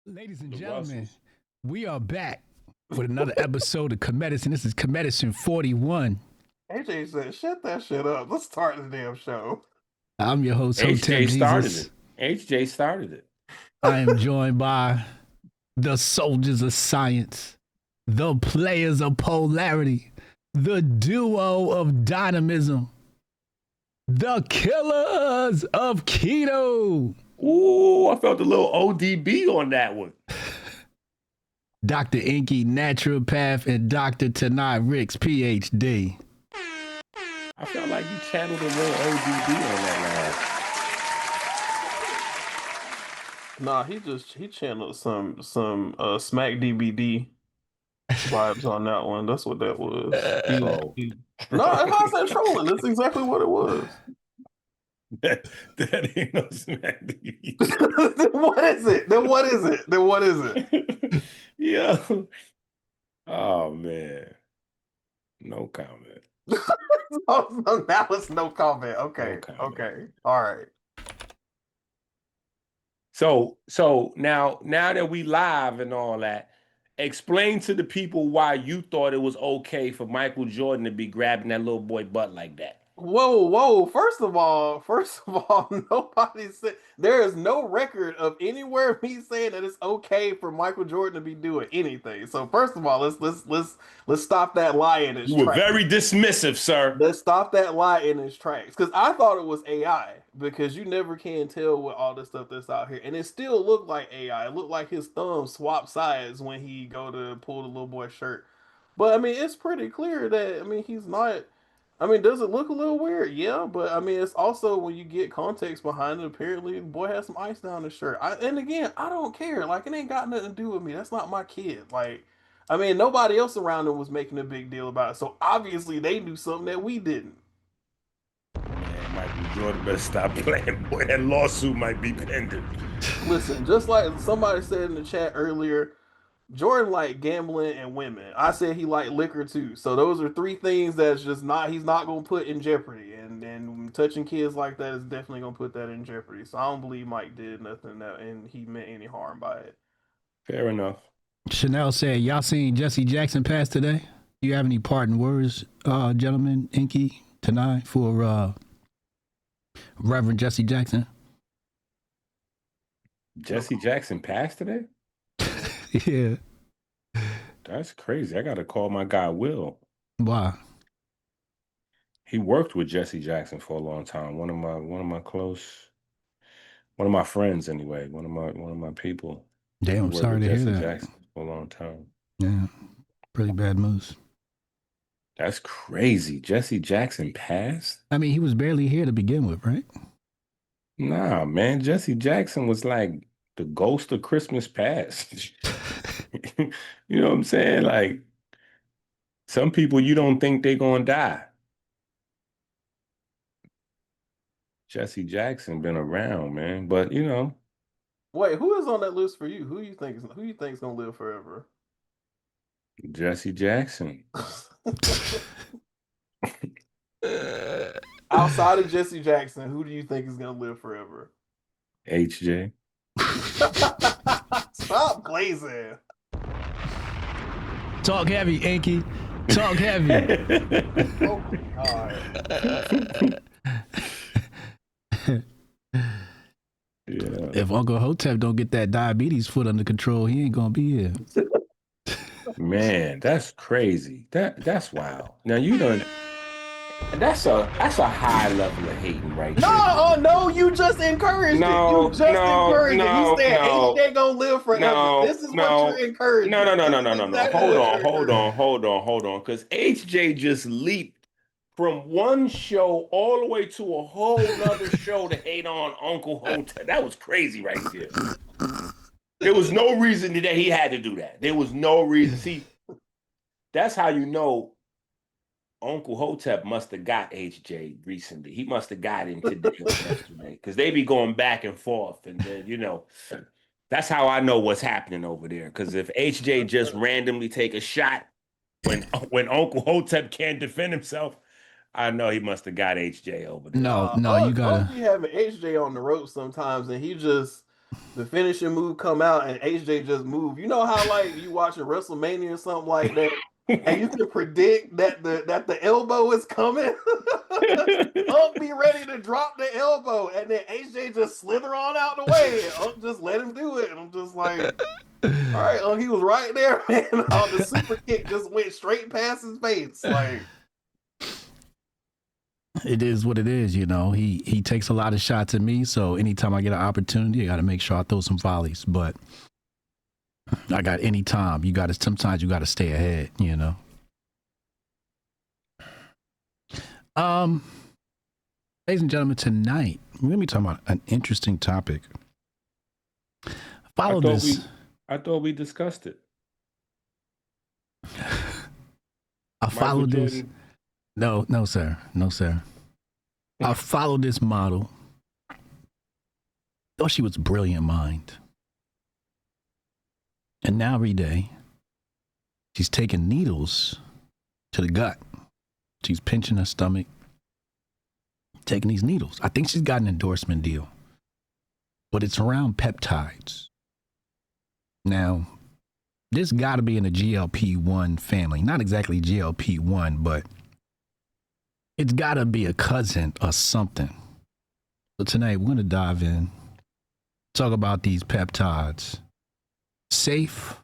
Ladies and The gentlemen, Russells. we are back with another episode of KeMedicine. This is KeMedicine 41. AJ said, "Shut that shit up. Let's start the damn show." I'm your host, Hotep HJ started Jesus. it. HJ started it. I am joined by the soldiers of science, the players of polarity, the duo of dynamism, the killers of keto. Ooh, I felt a little ODB on that one. Dr. EnQi, naturopath, and Dr. Tanei Ricks, PhD. I felt like you channeled a little ODB on that Nah, he channeled some Smack DBD vibes on that one. That's what that was. last. No, if I said trolling, that's exactly what it was. that ain't no smack. Then what is it? Then what is it? Then what is it? Yeah. Oh man. No comment. Oh, that was no comment. Okay. No comment. Okay. All right. So now that we live and all that, explain to the people why you thought it was okay for Michael Jordan to be grabbing that little boy butt like that. Whoa. First of all, nobody said there is no record of anywhere me saying that it's okay for Michael Jordan to be doing anything. So first of all, let's stop that lie in its You were tracks. very dismissive, sir. Let's stop that lie in its tracks. Because I thought it was AI, because you never can tell with all the stuff that's out here. And it still looked like AI. It looked like his thumb swapped sides when he go to pull the little boy's shirt. But I mean, it's pretty clear that he's not. I mean, does it look a little weird? Yeah, but I mean, it's also when you get context behind it. Apparently, the boy has some ice down his shirt. And again, I don't care. Like, it ain't got nothing to do with me. That's not my kid. Like, I mean, nobody else around him was making a big deal about it. So obviously, they knew something that we didn't. Man, Michael Jordan better stop playing. Boy, that lawsuit might be pending. Listen, just like somebody said in the chat earlier, Jordan liked gambling and women. I said he liked liquor too. So those are three things that's just not he's not gonna put in jeopardy. And touching kids like that is definitely gonna put that in jeopardy. So I don't believe Mike did nothing that and he meant any harm by it. Fair enough. Chanel said, y'all seen Jesse Jackson pass today? Do you have any parting words, gentlemen, EnQi, Tanei, for Reverend Jesse Jackson? Jesse Jackson passed today? Yeah. That's crazy. I gotta call my guy Will. Why? He worked with Jesse Jackson for a long time. One of my friends anyway. One of my people. Damn, I'm sorry to Jesse hear that. Jackson for a long time. Yeah, pretty bad moves. That's crazy. Jesse Jackson passed? I mean, he was barely here to begin with, right? Nah, man. Jesse Jackson was like the ghost of Christmas past. You know what I'm saying? Like, some people you don't think they're gonna die. Jesse Jackson been around, man. But you know. Wait, who is on that list for you? Who you think is gonna live forever? Jesse Jackson. Outside of Jesse Jackson, who do you think is gonna live forever? HJ. Stop glazing. Talk heavy, EnQi. Talk heavy. Oh my God. Yeah. If Uncle Hotep don't get that diabetes foot under control, he ain't gonna be here. Man, that's crazy. That's wild. Now you done. That's a high level of hating right there. No, you just encouraged it. You just encouraged it. You said HJ gonna live forever. This is what you're encouraging. No. Hold on. Because HJ just leaped from one show all the way to a whole nother show to hate on Uncle Hotep. That was crazy right there. There was no reason that he had to do that. There was no reason. See, that's how you know Uncle Hotep must have got HJ recently. He must have got him today or yesterday, because they be going back and forth. And then, you know, that's how I know what's happening over there. Because if HJ just randomly take a shot when Uncle Hotep can't defend himself, I know he must have got HJ over there. No, you gotta. You having HJ on the rope sometimes, and he just the finishing move come out and HJ just move. You know how like you watching WrestleMania or something like that, and you can predict that the elbow is coming. Unk be ready to drop the elbow, and then HJ just slither on out the way. Unk just let him do it, and I'm just like, all right, Unk, he was right there, man. The super kick just went straight past his face, like. It is what it is, you know. He takes a lot of shots at me, so anytime I get an opportunity, I got to make sure I throw some volleys. But I got any time. Sometimes you got to stay ahead, you know. Ladies and gentlemen, tonight we're gonna be talking about an interesting topic. I thought we discussed it. I followed this. No, sir. I followed this model. Thought she was a brilliant mind. And now every day, she's taking needles to the gut. She's pinching her stomach, taking these needles. I think she's got an endorsement deal, but it's around peptides. Now, this got to be in the GLP-1 family. Not exactly GLP-1, but it's got to be a cousin or something. So tonight, we're going to dive in, talk about these peptides. Safe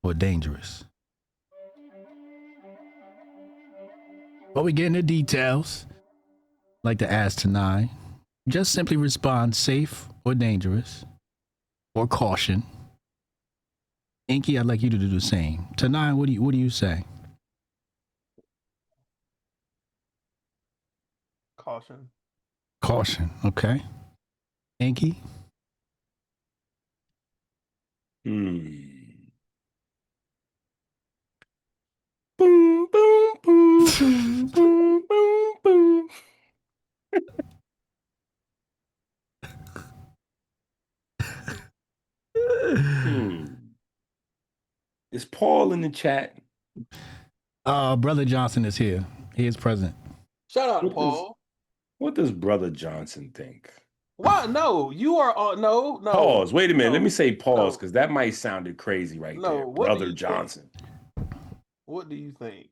or dangerous? Before we get into details, I'd like to ask Tanei, just simply respond safe or dangerous or caution. EnQi, I'd like you to do the same. Tanei, what do you say? Caution. Caution, okay. EnQi? Boom, boom, boom, boom, boom, boom, boom. Is Paul in the chat? Brother Johnson is here. He is present. Shout out to Paul. What does Brother Johnson think? Why? No, you are on. No. Pause. Wait a minute. No, Let me say pause because that might sounded crazy right there. Brother Johnson. What do you think?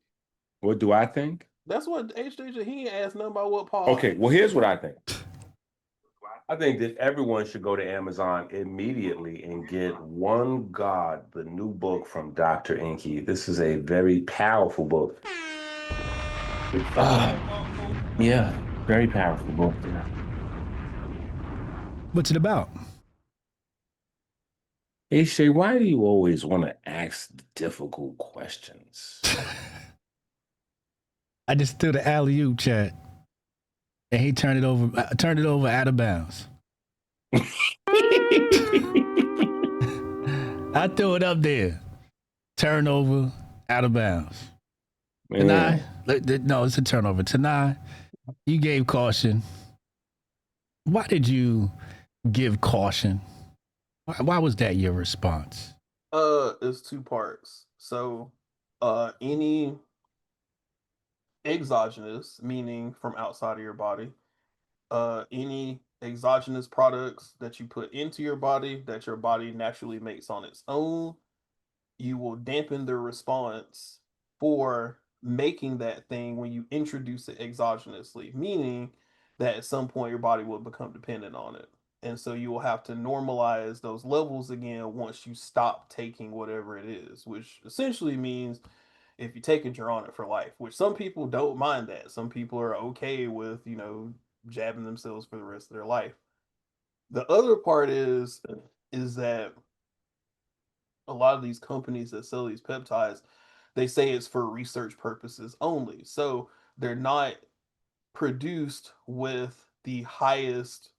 What do I think? That's what HJ. He ain't asked nothing about what Paul. Okay. Well, here's what I think. I think that everyone should go to Amazon immediately and get One God, the new book from Dr. EnQi. This is a very powerful book. Yeah, very powerful book. Yeah. What's it about? Shay, why do you always want to ask difficult questions? I just threw the alley-oop chat, and he turned it over out of bounds. I threw it up there. Turnover out of bounds. Tanei, no, it's a turnover. Tanei, you gave caution. Why did you give caution? Why was that your response? It's two parts. So, any exogenous, meaning from outside of your body, any exogenous products that you put into your body that your body naturally makes on its own, you will dampen the response for making that thing when you introduce it exogenously, meaning that at some point your body will become dependent on it. And so you will have to normalize those levels again once you stop taking whatever it is, which essentially means if you take it, you're on it for life, which some people don't mind that. Some people are okay with, jabbing themselves for the rest of their life. The other part is that a lot of these companies that sell these peptides, they say it's for research purposes only. So they're not produced with the highest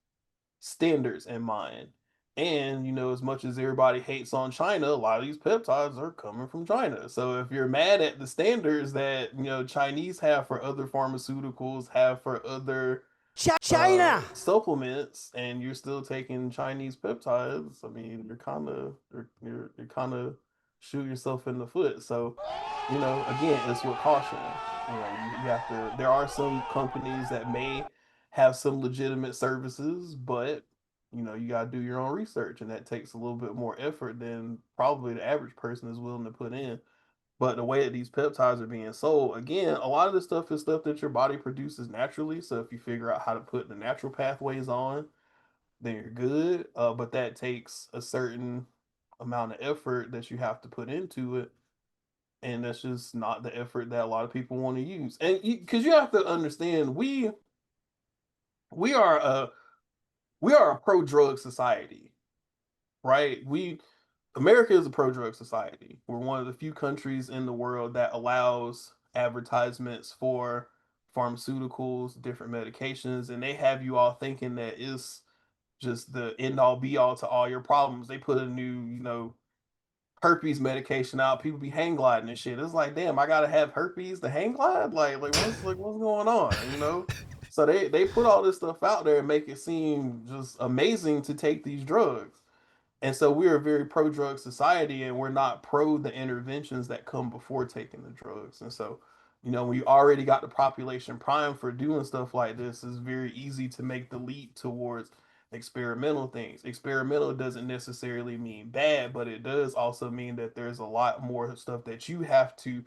standards in mind. And, as much as everybody hates on China, a lot of these peptides are coming from China. So if you're mad at the standards that, Chinese have for other pharmaceuticals, have for other China supplements, and you're still taking Chinese peptides, I mean, you're kind of shoot yourself in the foot. So, again, it's with caution. You have to. There are some companies that may have some legitimate services, but you got to do your own research, and that takes a little bit more effort than probably the average person is willing to put in. But the way that these peptides are being sold, again, a lot of this stuff is stuff that your body produces naturally. So if you figure out how to put the natural pathways on, then you're good. But that takes a certain amount of effort that you have to put into it, and that's just not the effort that a lot of people want to use. And because you have to understand, we are a pro drug society, right? America is a pro drug society. We're one of the few countries in the world that allows advertisements for pharmaceuticals, different medications, and they have you all thinking that it's just the end all be all to all your problems. They put a new, herpes medication out. People be hang gliding and shit. It's like, damn, I gotta have herpes to hang glide. What's going on? So they put all this stuff out there and make it seem just amazing to take these drugs. And so we're a very pro drug society, and we're not pro the interventions that come before taking the drugs. And so, when you already got the population primed for doing stuff like this, it's very easy to make the leap towards experimental things. Experimental doesn't necessarily mean bad, but it does also mean that there's a lot more stuff that you have to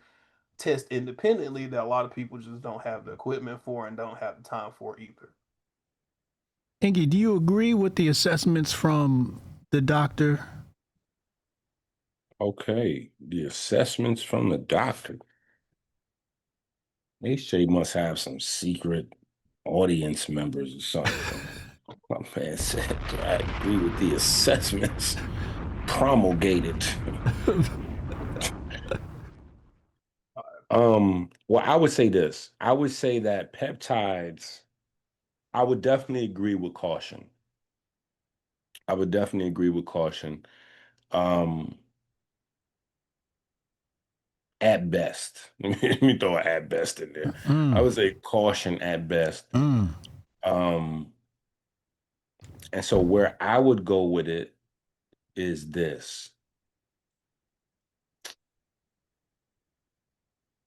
test independently that a lot of people just don't have the equipment for and don't have the time for either. EnQi, do you agree with the assessments from the doctor? Okay, the assessments from the doctor. HJ must have some secret audience members or something. My man said, I agree with the assessments promulgated. Well, I would say this. I would say that peptides, I would definitely agree with caution. I would definitely agree with caution. At best. Let me throw an at best in there. I would say caution at best. And so where I would go with it is this.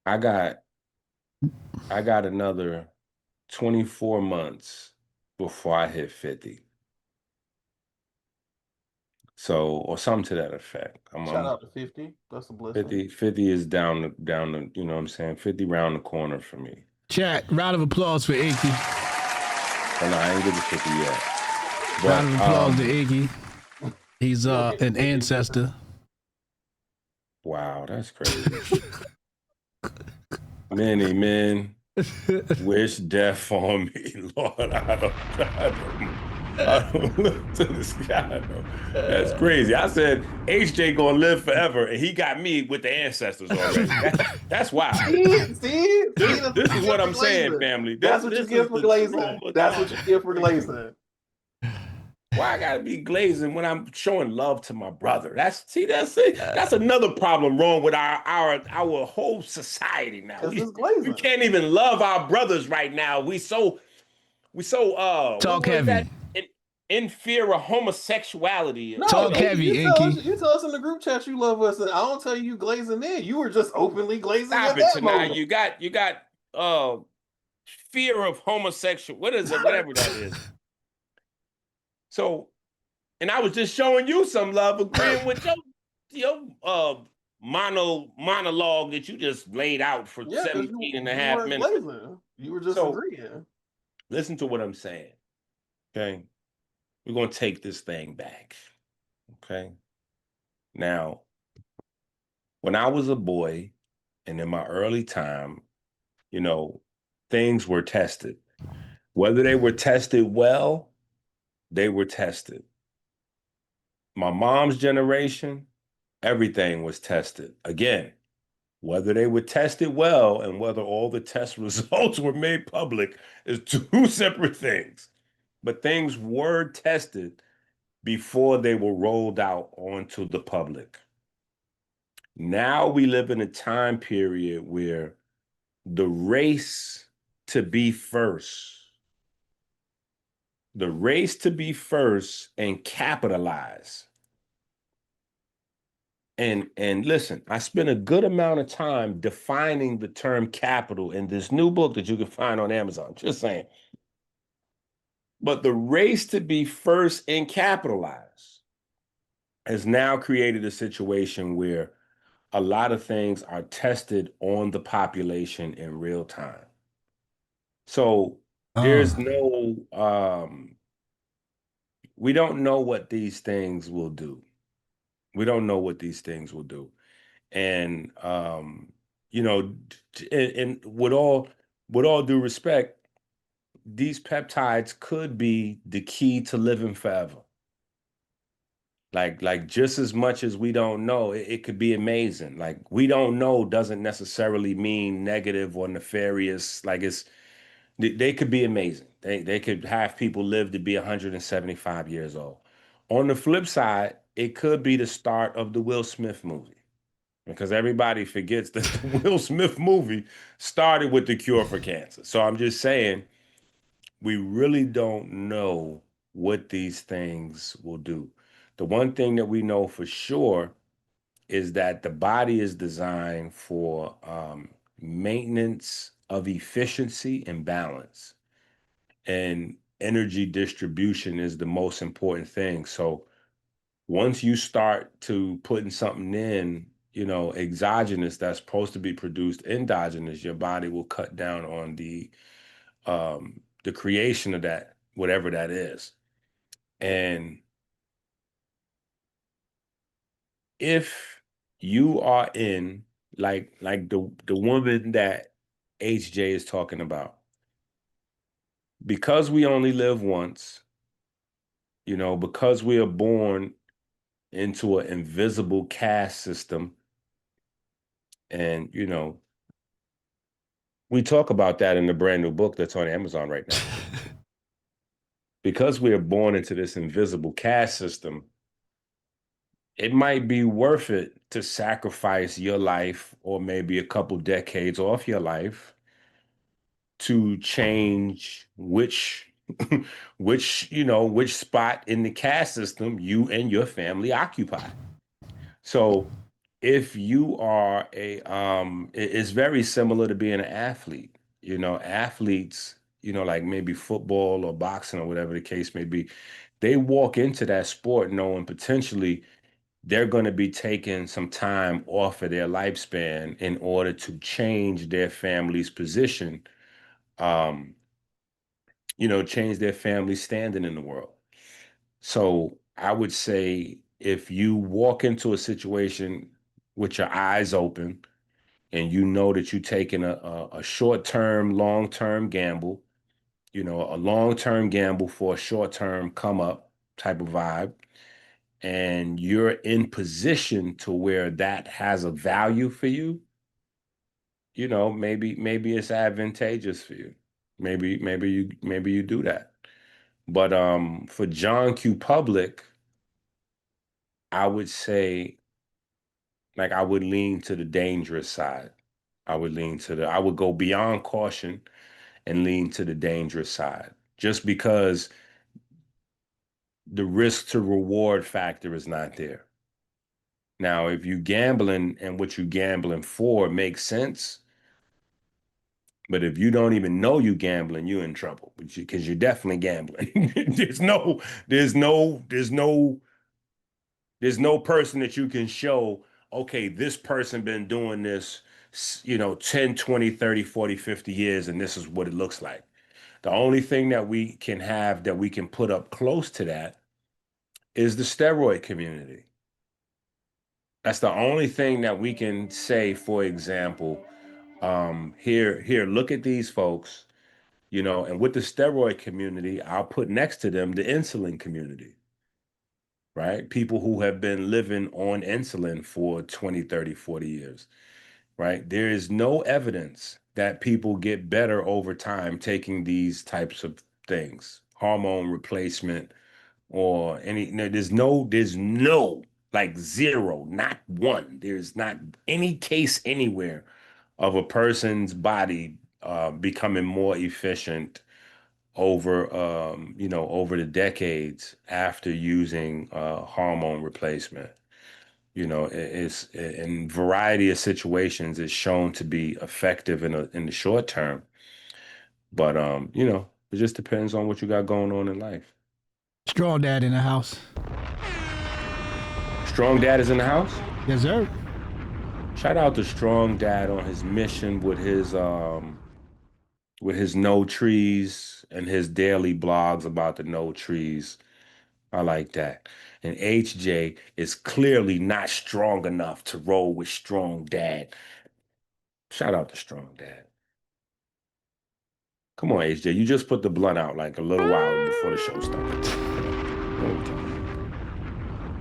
I got another 24 months before I hit 50. So, or something to that effect. Shout out to 50. That's a blessing. 50 is down the, you know what I'm saying? 50 round the corner for me. Chat, round of applause for EnQi. Oh, no, I ain't get to 50 yet. But, round of applause to EnQi. He's an ancestor. Wow, that's crazy. Many men wish death on me, Lord. I don't look to the sky. That's crazy. I said HJ gonna live forever, and he got me with the ancestors already. That's wild. See? This is what I'm saying, family. That's what you get for glazing. That's what you get for glazing. Why I gotta be glazing when I'm showing love to my brother? That's another problem wrong with our whole society now. We can't even love our brothers right now. We so talk heavy. In fear of homosexuality. No, talk heavy, EnQi. You tell us in the group chat you love us, and I don't tell you glazing in. You were just openly glazing. Stop it, Tanei. You got fear of homosexual. What is it? Whatever that is. So, and I was just showing you some love, agreeing with your monologue that you just laid out for 17 and a half minutes. You were just agreeing. Listen to what I'm saying. Okay. We're going to take this thing back. Okay. Now, when I was a boy and in my early time, things were tested. Whether they were tested well, they were tested. My mom's generation, everything was tested. Again, whether they were tested well and whether all the test results were made public is two separate things. But things were tested before they were rolled out onto the public. Now we live in a time period where the race to be first and capitalize. And listen, I spent a good amount of time defining the term capital in this new book that you can find on Amazon. Just saying. But the race to be first and capitalize has now created a situation where a lot of things are tested on the population in real time. So there's no, we don't know what these things will do. We don't know what these things will do. And, you know, and with all due respect, these peptides could be the key to living forever. Like just as much as we don't know, it could be amazing. Like we don't know doesn't necessarily mean negative or nefarious. Like they could be amazing. They could have people live to be 175 years old. On the flip side, it could be the start of the Will Smith movie. Because everybody forgets that the Will Smith movie started with the cure for cancer. So I'm just saying, we really don't know what these things will do. The one thing that we know for sure is that the body is designed for maintenance of efficiency and balance. And energy distribution is the most important thing. So once you start to putting something in, you know, exogenous that's supposed to be produced endogenous, your body will cut down on the creation of that, whatever that is. And if you are in like the woman that HJ is talking about, because we only live once, you know, because we are born into an invisible caste system, and you know, we talk about that in the brand new book that's on Amazon right now. Because we are born into this invisible caste system, it might be worth it to sacrifice your life or maybe a couple decades off your life to change which spot in the caste system you and your family occupy. So if you are it's very similar to being an athlete. You know, athletes, you know, like maybe football or boxing or whatever the case may be, they walk into that sport knowing potentially they're going to be taking some time off of their lifespan in order to change their family's position, um, you know, change their family's standing in the world. So I would say if you walk into a situation with your eyes open and you know that you're taking a short-term, long-term gamble, you know, a long-term gamble for a short-term come up type of vibe, and you're in position to where that has a value for you, you know, maybe it's advantageous for you. Maybe you do that. But for John Q. Public, I would say like I would lean to the dangerous side. I would go beyond caution and lean to the dangerous side just because the risk to reward factor is not there. Now, if you gambling and what you gambling for makes sense, but if you don't even know you gambling, you're in trouble because you're definitely gambling. There's no, there's no, there's no person that you can show, okay, this person been doing this, you know, 10, 20, 30, 40, 50 years, and this is what it looks like. The only thing that we can have that we can put up close to that is the steroid community. That's the only thing that we can say, for example, here, look at these folks, you know, and with the steroid community, I'll put next to them the insulin community, right? People who have been living on insulin for 20, 30, 40 years, right? There is no evidence that people get better over time taking these types of things, hormone replacement or any, no, there's no, like zero, not one. There's not any case anywhere of a person's body becoming more efficient over over the decades after using hormone replacement. You know, it's in variety of situations it's shown to be effective in the short term. But you know, It just depends on what you got going on in life. Strong dad in the house. Strong Dad is in the house. Yes, sir. Shout out to Strong Dad on his mission with his no trees and his daily blogs about the no trees. I like that. And HJ is clearly not strong enough to roll with Strong Dad. Shout out to Strong Dad. Come on, HJ. You just put the blunt out like a little while before the show started.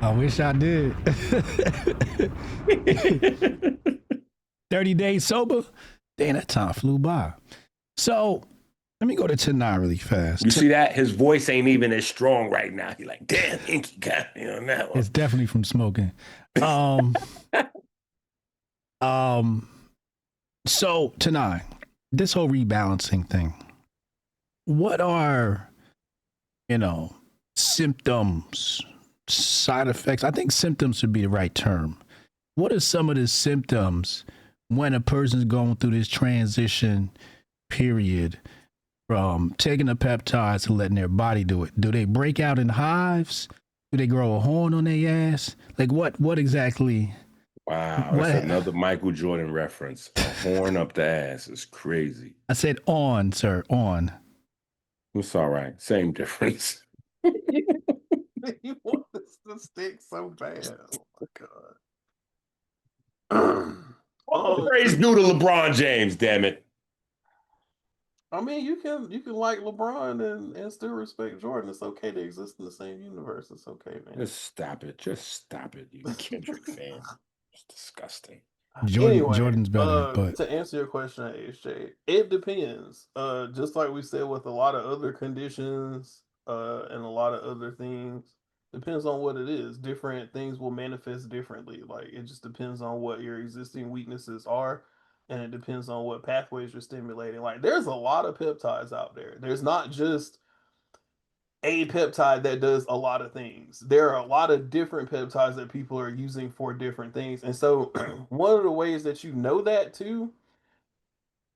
I wish I did. 30 days sober? Damn, that time flew by. So let me go to Tanei really fast. You see that? His voice ain't even as strong right now. He like, damn, EnQi got me on that one. It's definitely from smoking. So Tanei, this whole rebalancing thing, what are, symptoms, side effects? I think symptoms would be the right term. What are some of the symptoms when a person's going through this transition period from taking the peptides to letting their body do it? Do they break out in hives? Do they grow a horn on their ass? Like what exactly? Wow, that's another Michael Jordan reference. A horn up the ass is crazy. I said on, sir, on. It's all right. Same difference. You want this to stick so bad. Oh my god. Praise due to LeBron James, damn it. I mean, you can like LeBron and still respect Jordan. It's okay to exist in the same universe. It's okay, man. Just stop it. You Kendrick fan. It's disgusting. Jordan's better, but to answer your question, HJ, it depends. Just like we said with a lot of other conditions, and a lot of other things, depends on what it is. Different things will manifest differently. Like it just depends on what your existing weaknesses are, and it depends on what pathways you're stimulating. Like there's a lot of peptides out there. There's not just a peptide that does a lot of things. There are a lot of different peptides that people are using for different things. And so one of the ways that you know that too,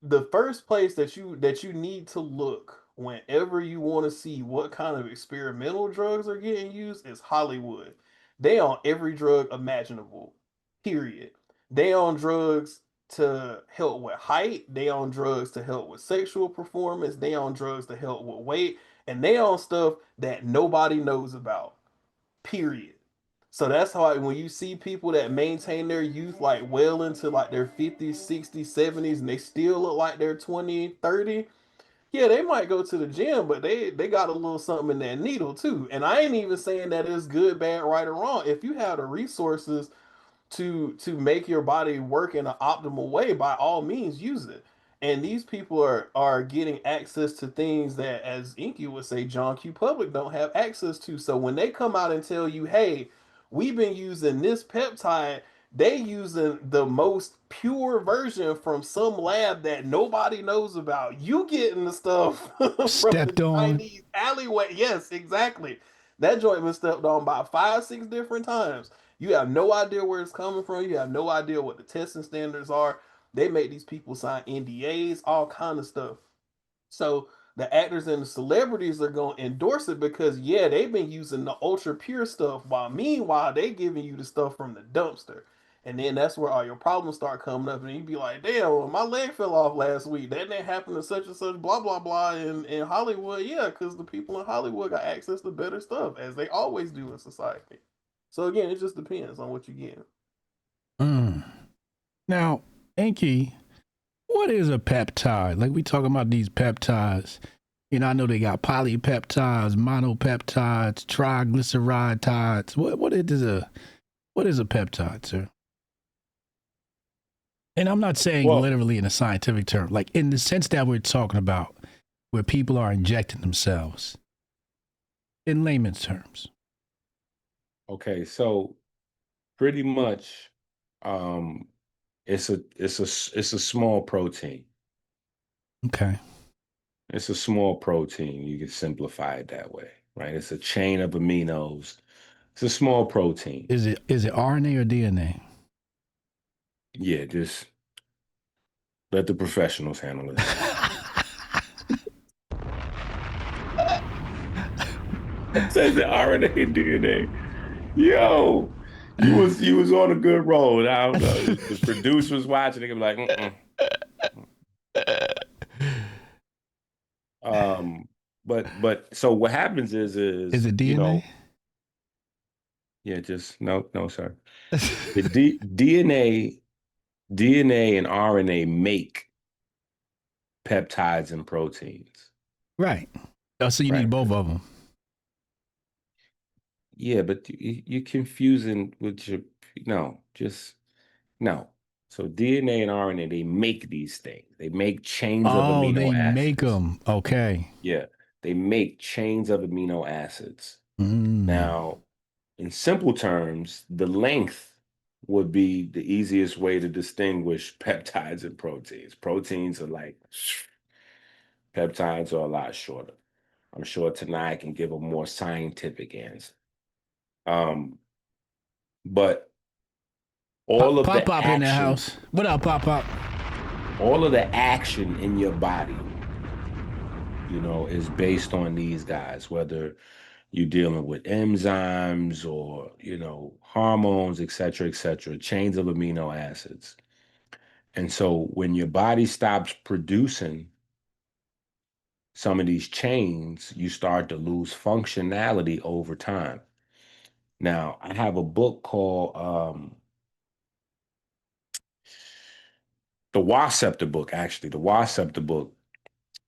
the first place that you need to look whenever you want to see what kind of experimental drugs are getting used is Hollywood. They on every drug imaginable. Period. They on drugs to help with height, they on drugs to help with sexual performance, they on drugs to help with weight, and they on stuff that nobody knows about. Period. So that's how when you see people that maintain their youth like well into like their 50s, 60s, 70s, and they still look like they're 20, 30, yeah, they might go to the gym, but they got a little something in that needle too. And I ain't even saying that it's good, bad, right, or wrong. If you have the resources to make your body work in an optimal way, by all means use it. And these people are getting access to things that, as EnQi would say, John Q. Public don't have access to. So when they come out and tell you, hey, we've been using this peptide, they using the most pure version from some lab that nobody knows about. You getting the stuff from stepped the on. Chinese alleyway. Yes, exactly. That joint was stepped on by 5, 6 different times. You have no idea where it's coming from. You have no idea what the testing standards are. They make these people sign NDAs, all kind of stuff. So the actors and the celebrities are going to endorse it because, yeah, they've been using the ultra pure stuff, while meanwhile they giving you the stuff from the dumpster. And then that's where all your problems start coming up, and you be like, damn, well, my leg fell off last week. That didn't happen to such and such, blah, blah, blah, in Hollywood. Yeah, because the people in Hollywood got access to better stuff, as they always do in society. So again, it just depends on what you get. Now, EnQi, what is a peptide? Like we talking about these peptides. I know they got polypeptides, monopeptides, triglyceride. What is a peptide, sir? And I'm not saying literally in a scientific term, like in the sense that we're talking about where people are injecting themselves in layman's terms. Okay, so pretty much it's a small protein. Okay. It's a small protein. You can simplify it that way, right? It's a chain of aminos. It's a small protein. Is it RNA or DNA? Yeah, just let the professionals handle it. It says the RNA and DNA. Yo, you was on a good roll. I don't know. The producer was watching. They could be like, mm-mm. Um, but so what happens Is is it DNA? yeah, just no, sir. The DNA and RNA make peptides and proteins, Right. Oh, so you need right? both of them. Yeah, but you're confusing with your no, just no. So DNA and RNA, they make these things. They make chains of Oh, amino they make acids. them. Okay. Yeah, they make chains of amino acids. Mm. Now, in simple terms, the length would be the easiest way to distinguish peptides and proteins. Proteins are like peptides are a lot shorter. I'm sure tonight can give a more scientific answer. Um, but all Pop of pop the pop in the action, house. What up, pop pop? all of the action in your body, is based on these guys, whether you're dealing with enzymes or, hormones, et cetera, chains of amino acids. And so when your body stops producing some of these chains, you start to lose functionality over time. Now, I have a book called the Wasceptor book, actually, the Wasceptor book.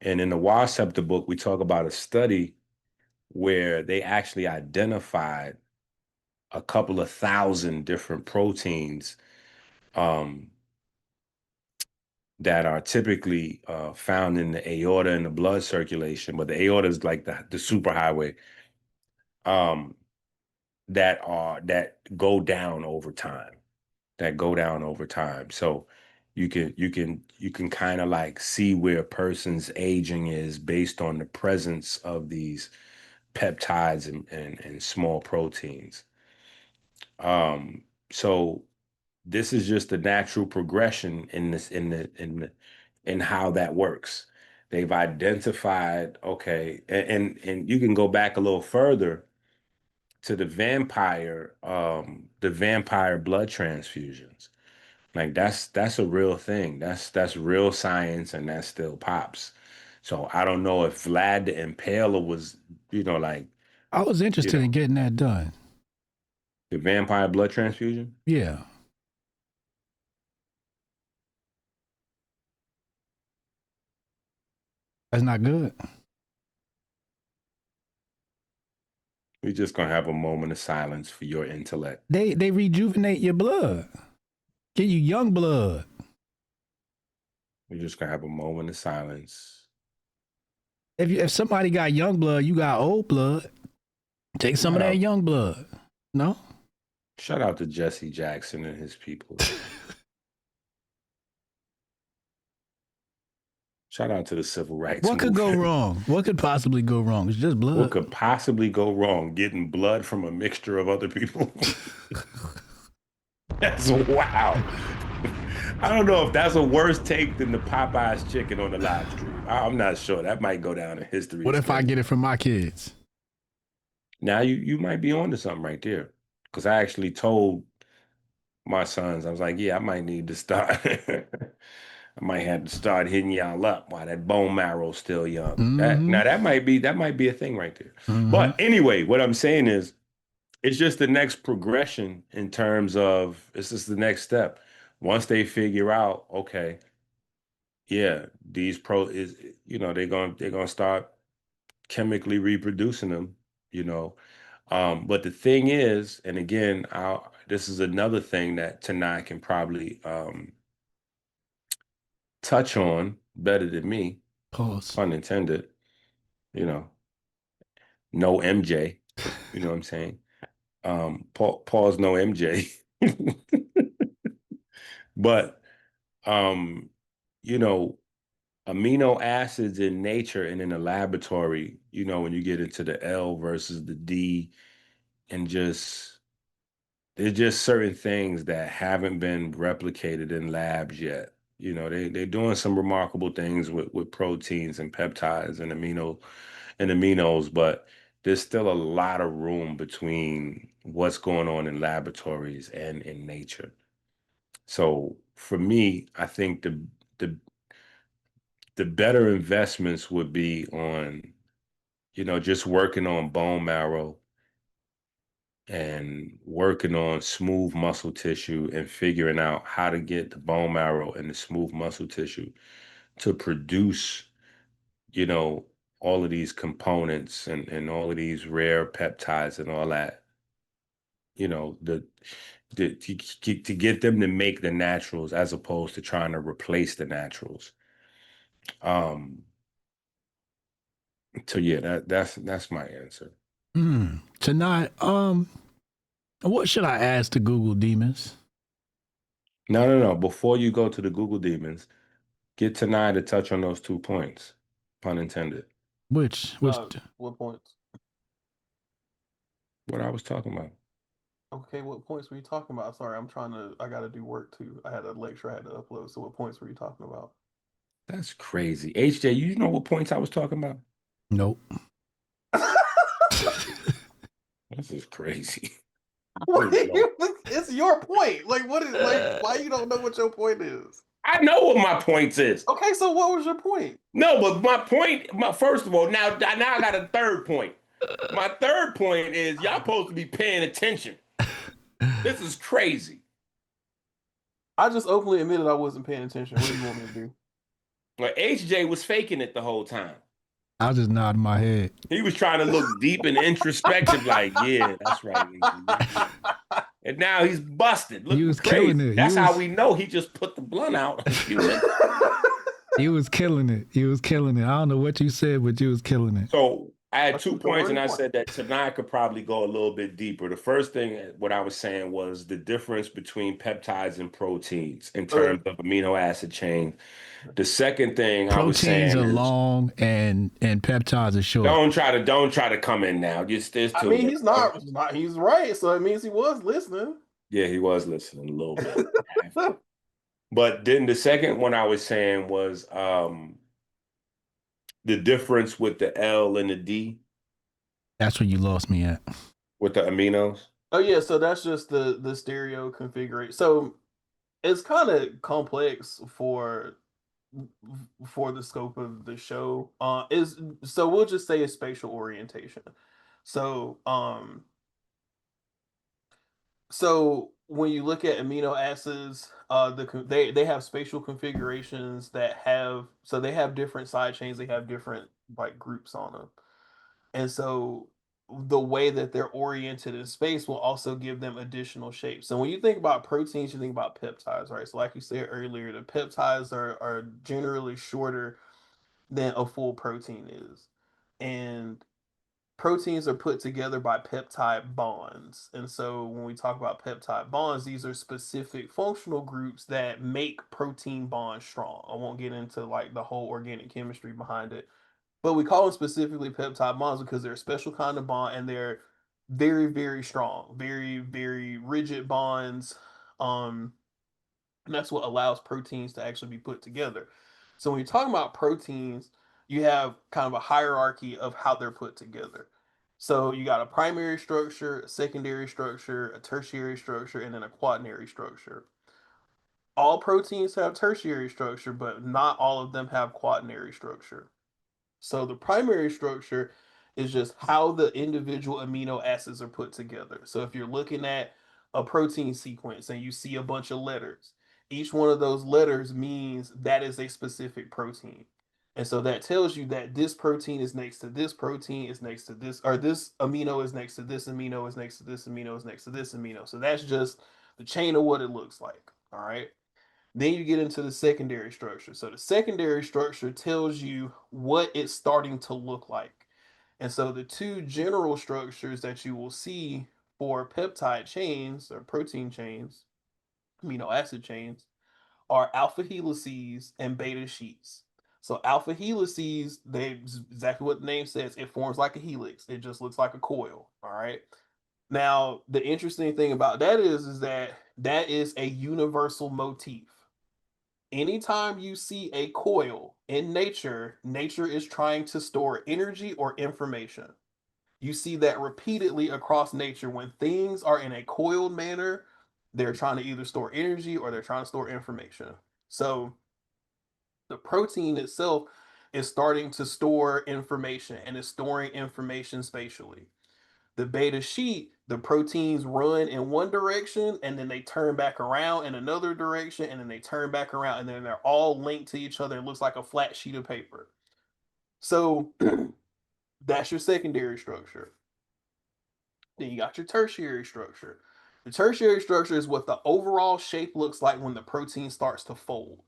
And in the Wasceptor book, we talk about a study where they actually identified a couple of thousand different proteins um, that are typically found in the aorta and the blood circulation, but the aorta is like the superhighway um, that go down over time, that go down over time. So you can kind of like see where a person's aging is based on the presence of these peptides and small proteins. So this is just the natural progression in this in how that works. They've identified, okay, and you can go back a little further to the vampire blood transfusions. Like that's a real thing. That's real science, and that still pops. So I don't know if Vlad the Impaler was, like, I was you interested in know, getting that done. the vampire blood transfusion. Yeah. That's not good. We're just gonna have a moment of silence for your intellect. They rejuvenate your blood. Give you young blood. We're just gonna have a moment of silence. If somebody got young blood, you got old blood. Take some of Shout that out, young blood. No? shout out to Jesse Jackson and his people. Shout out to the civil rights What could go movement. wrong? What could possibly go wrong? It's just What blood. could possibly go wrong? Getting blood from a mixture of other people? That's wow. I don't know if that's a worse take than the Popeyes chicken on the live stream. I'm not sure. That might go down in history. What As if I crazy. get it from my kids? Now you might be onto something right there. Because I actually told my sons, I was like, yeah, I might need to start. I might have to start hitting y'all up while that bone marrow's still young. That Mm-hmm. now that might be a thing right there. Mm-hmm. But anyway, what I'm saying is it's just the next progression in terms of it's just the next step. Once they figure out, okay, yeah, these pro is they're gonna start chemically reproducing them, you know. But the thing is, and again, this is another thing that Tanai can probably touch on better than me, Pause. pun intended, you know, no MJ, you know what I'm saying? Pause, no MJ. But, um, you know, amino acids in nature and in a laboratory, when you get into the L versus the D, and there's just certain things that haven't been replicated in labs yet. They're doing some remarkable things with proteins and peptides and aminos, but there's still a lot of room between what's going on in laboratories and in nature. So for me, I think the the better investments would be on, just working on bone marrow and working on smooth muscle tissue and figuring out how to get the bone marrow and the smooth muscle tissue to produce, you know, all of these components and all of these rare peptides and all that, to get them to make the naturals as opposed to trying to replace the naturals. Um, so yeah, that's my answer. Tonight, what should I ask the Google demons? No. Before you go to the Google demons, get Tanei to touch on those 2 points, pun intended. Which What points? What I was talking about. Okay, what points were you talking about? Sorry, I gotta do work too. I had a lecture I had to upload. So what points were you talking about? That's crazy. HJ, you know what points I was talking about? Nope. This is crazy. It's your point. Like, what is like? Why you don't know what your point is? I know what my points is. Okay, so what was your point? No, but my point, first of all, now I got a third point. My third point is y'all supposed to be paying attention. This is crazy. I just openly admitted I wasn't paying attention. What do you want me to do? Like HJ was faking it the whole time. I was just nodding my head. He was trying to look deep and introspective, like, yeah, that's right. And now he's busted. Look, He was crazy. killing it. That's how we know he just put the blunt out. He was killing it. He was killing it. I don't know what you said, but you was killing it. So I had 2 points, and I said that Tanei could probably go a little bit deeper. The first thing, what I was saying was the difference between peptides and proteins in terms of amino acid chain. The second thing I was saying proteins are is, long and peptides are short. don't try to come in now. I mean, he's not. He's right. So it means he was listening. Yeah, he was listening a little bit. But then the second one I was saying was the difference with the L and the D. That's where you lost me at. With the aminos. Oh yeah, so that's just the stereo configuration. So it's kind of complex for the scope of the show. Is so we'll just say it's spatial orientation. So so when you look at amino acids, they have spatial configurations that have they have different side chains. They have different like groups on them, and so the way that they're oriented in space will also give them additional shapes. So when you think about proteins, you think about peptides, right? So like you said earlier, the peptides are generally shorter than a full protein is, and proteins are put together by peptide bonds. And so when we talk about peptide bonds, these are specific functional groups that make protein bonds strong. I won't get into like the whole organic chemistry behind it, but we call them specifically peptide bonds because they're a special kind of bond and they're very, very strong, very, very rigid bonds. And that's what allows proteins to actually be put together. So when you're talking about proteins, you have kind of a hierarchy of how they're put together. So you got a primary structure, a secondary structure, a tertiary structure, and then a quaternary structure. All proteins have tertiary structure, but not all of them have quaternary structure. So the primary structure is just how the individual amino acids are put together. So if you're looking at a protein sequence and you see a bunch of letters, each one of those letters means that is a specific protein. And so that tells you that this protein is next to this protein, is next to this, or this amino is next to this amino, is next to this amino, is next to this amino. So that's just the chain of what it looks like. All right. Then you get into the secondary structure. So the secondary structure tells you what it's starting to look like. And so the two general structures that you will see for peptide chains or protein chains, amino acid chains, are alpha helices and beta sheets. So alpha helices, they exactly what the name says, it forms like a helix. It just looks like a coil. All right. Now, the interesting thing about that is that is a universal motif. Anytime you see a coil in nature, nature is trying to store energy or information. You see that repeatedly across nature. When things are in a coiled manner, they're trying to either store energy or they're trying to store information. So the protein itself is starting to store information and is storing information spatially. The beta sheet, the proteins run in one direction and then they turn back around in another direction and then they turn back around and then they're all linked to each other. It looks like a flat sheet of paper. So that's your secondary structure. Then you got your tertiary structure. The tertiary structure is what the overall shape looks like when the protein starts to fold.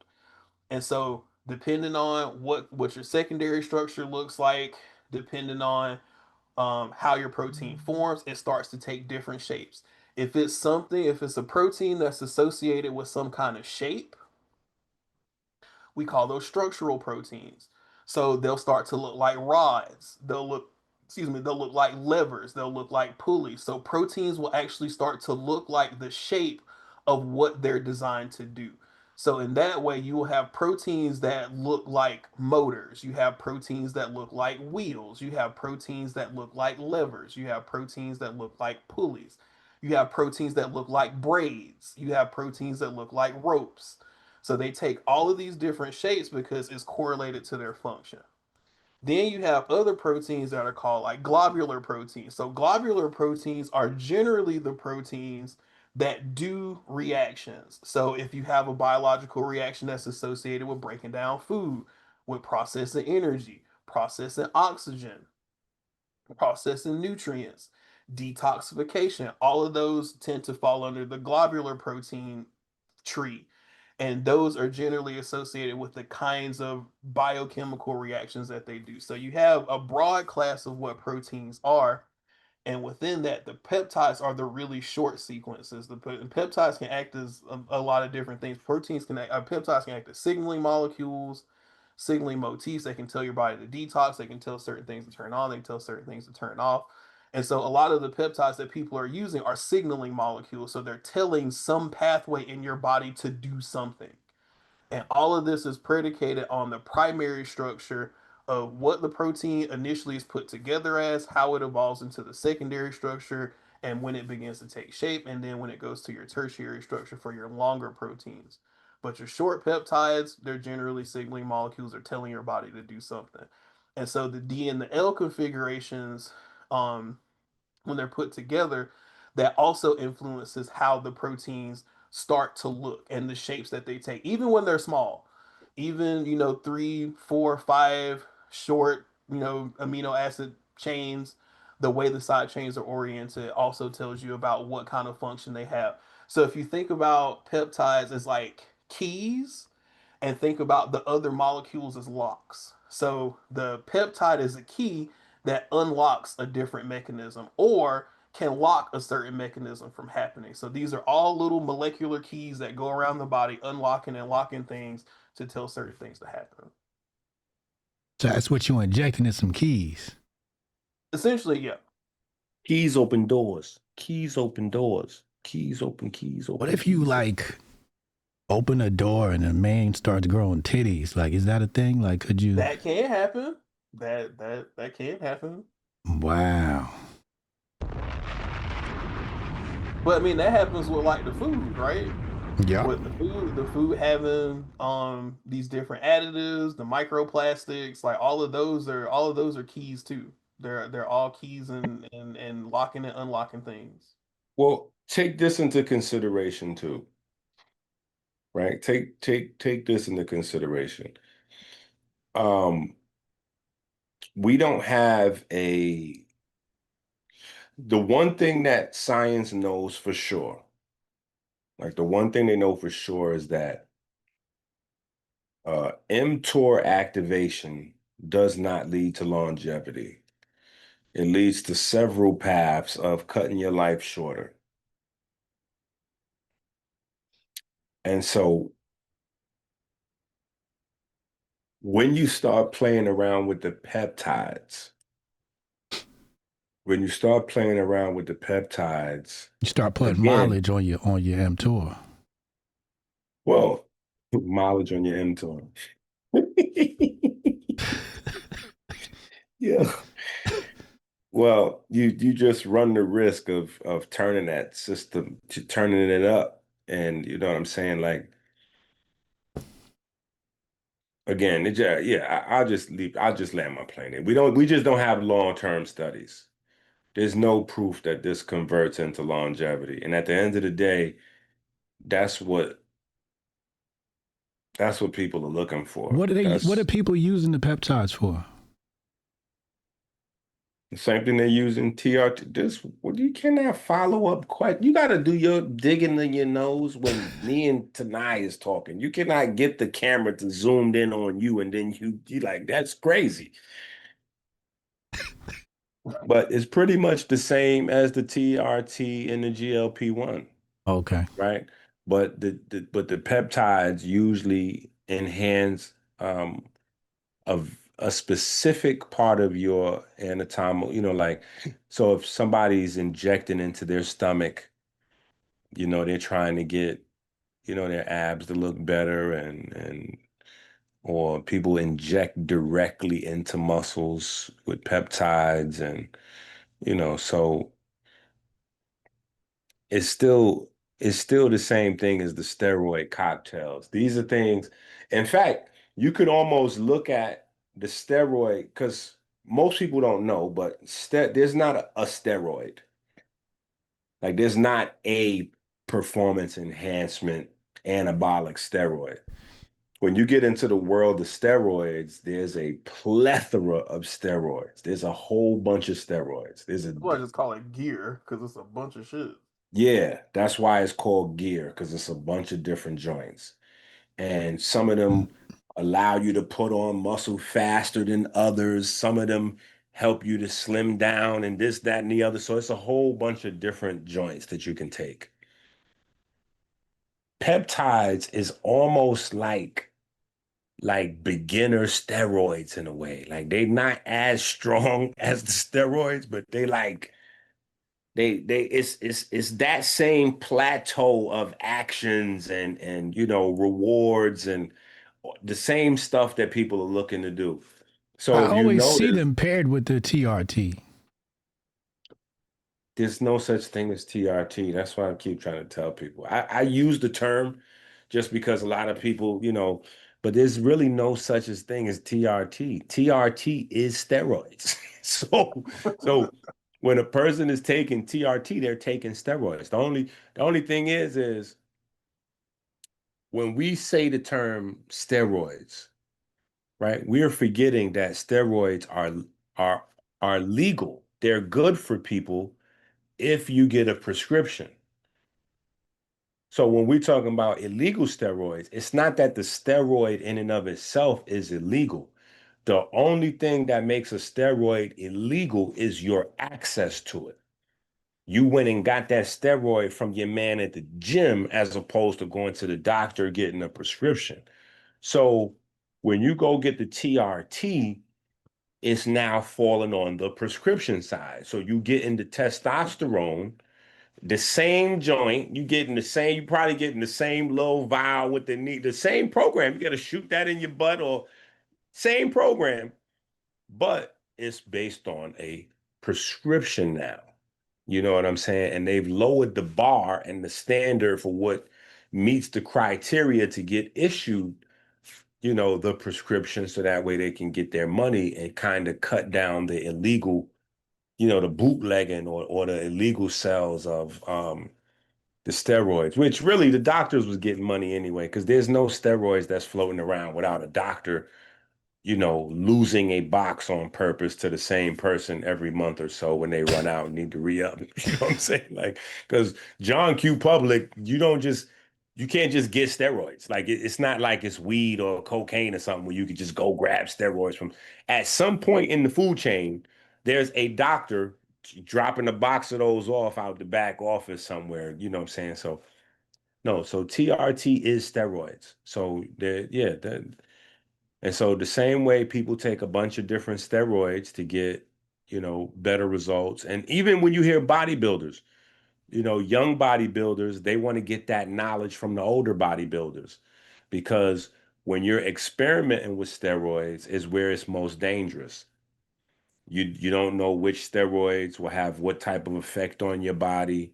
And so, depending on what your secondary structure looks like, depending on how your protein forms, it starts to take different shapes. If it's a protein that's associated with some kind of shape, we call those structural proteins. So they'll start to look like rods. They'll look like levers. They'll look like pulleys. So proteins will actually start to look like the shape of what they're designed to do. So in that way, you will have proteins that look like motors. You have proteins that look like wheels. You have proteins that look like levers. You have proteins that look like pulleys. You have proteins that look like braids. You have proteins that look like ropes. So they take all of these different shapes because it's correlated to their function. Then you have other proteins that are called like globular proteins. So globular proteins are generally the proteins that do reactions. So if you have a biological reaction that's associated with breaking down food, with processing energy, processing oxygen, processing nutrients, detoxification, all of those tend to fall under the globular protein tree. And those are generally associated with the kinds of biochemical reactions that they do. So you have a broad class of what proteins are. And within that, the peptides are the really short sequences. The peptides can act as a lot of different things. Peptides can act as signaling molecules, signaling motifs. They can tell your body to detox. They can tell certain things to turn on. They can tell certain things to turn off. And so a lot of the peptides that people are using are signaling molecules. So they're telling some pathway in your body to do something. And all of this is predicated on the primary structure of what the protein initially is put together as, how it evolves into the secondary structure, and when it begins to take shape, and then when it goes to your tertiary structure for your longer proteins. But your short peptides, they're generally signaling molecules or telling your body to do something. And so the D and the L configurations, um, when they're put together, that also influences how the proteins start to look and the shapes that they take, even when they're small. Even, 3, 4, 5 short, amino acid chains, the way the side chains are oriented also tells you about what kind of function they have. So if you think about peptides as like keys, and think about the other molecules as locks. So the peptide is a key that unlocks a different mechanism or can lock a certain mechanism from happening. So these are all little molecular keys that go around the body, unlocking and locking things to tell certain things to happen. So that's what you're injecting in some keys. Essentially, yeah. Keys open doors. Keys open doors. Keys open keys open. What if you like open a door and a man starts growing titties? Like, is that a thing? Like, could you? That can happen. That can happen. Wow. But I mean, that happens with like the food, right? Yeah. With the food having these different additives, the microplastics, like all of those are keys too. They're all keys and locking and unlocking things. Well, take this into consideration too, right? Take this into consideration. We don't have the one thing that science knows for sure, like the one thing they know for sure is that mTOR activation does not lead to longevity. It leads to several paths of cutting your life shorter. And so when you start playing around with the peptides, you start putting again, mileage on your mTOR. well, mileage on your mTOR. Yeah. Well, you just run the risk of turning that system to turning it up. And you know what I'm saying? Like again, it just, yeah, I'll just leave, I'll just land my plane there. We just don't have long-term studies. There's no proof that this converts into longevity. And at the end of the day, that's what that's what people are looking for. What are That's people using the peptides for? the same thing they use in TRT. This, well, you cannot follow up quite. You got to do your digging in your nose when me and Tanai is talking. You cannot get the camera to zoomed in on you and then you like that's crazy. But it's pretty much the same as the TRT and the GLP-1, Okay. right? But the peptides usually enhance a specific part of your anatomical, like so if somebody's injecting into their stomach, they're trying to get, their abs to look better and or people inject directly into muscles with peptides and so it's still it's still the same thing as the steroid cocktails. These are things, in fact, you could almost look at the steroid because most people don't know, but there's not a steroid. Like there's not a performance enhancement anabolic steroid. When you get into the world of steroids, there's a plethora of steroids. There's a whole bunch of steroids. That's why I just call it gear because it's a bunch of shit. Yeah, that's why it's called gear, because it's a bunch of different joints. And some of them allow you to put on muscle faster than others. Some of them help you to slim down and this, that, and the other. So it's a whole bunch of different joints that you can take. Peptides is almost like beginner steroids in a way. Like they're not as strong as the steroids, but they it's that same plateau of actions and rewards and the same stuff that people are looking to do. I So if you always see notice, them paired with the TRT. there's no such thing as TRT. That's why I keep trying to tell people. I use the term just because a lot of people, but there's really no such as thing as TRT. TRT is steroids. So when a person is taking TRT, they're taking steroids. The only thing is when we say the term steroids, right? We are forgetting that steroids are are legal. They're good for people if you get a prescription. So when we're talking about illegal steroids, it's not that the steroid in and of itself is illegal. The only thing that makes a steroid illegal is your access to it. You went and got that steroid from your man at the gym as opposed to going to the doctor getting a prescription. So when you go get the TRT, it's now falling on the prescription side. So you get into testosterone, the same joint, you probably getting the same little vial with the same program. You got to shoot that in your butt or same program, but it's based on a prescription now. You know what I'm saying? And they've lowered the bar and the standard for what meets the criteria to get issued, the prescription so that way they can get their money and kind of cut down the illegal, the bootlegging or the illegal sales of the steroids, which really the doctors was getting money anyway, because there's no steroids that's floating around without a doctor losing a box on purpose to the same person every month or so when they run out and need to re-up. You know what I'm saying? Like, because John Q. Public, you can't just get steroids. Like, it's not like it's weed or cocaine or something where you could just go grab steroids from. At some point in the food chain, there's a doctor dropping a box of those off out the back office somewhere. You know what I'm saying? So, no, so TRT is steroids. So, yeah, and so the same way people take a bunch of different steroids to get, better results. And even when you hear bodybuilders, young bodybuilders, they want to get that knowledge from the older bodybuilders because when you're experimenting with steroids is where it's most dangerous. You don't know which steroids will have what type of effect on your body.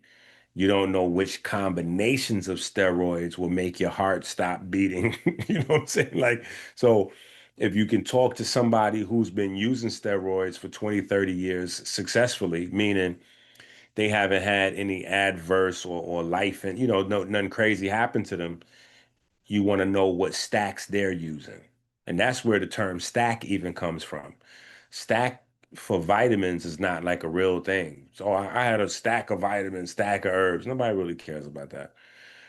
You don't know which combinations of steroids will make your heart stop beating. You know what I'm saying? Like, so if you can talk to somebody who's been using steroids for 20, 30 years successfully, meaning they haven't had any adverse or life and, nothing crazy happened to them, you want to know what stacks they're using. And that's where the term stack even comes from. Stack for vitamins is not like a real thing. So I had a stack of vitamins, stack of herbs. Nobody really cares about that.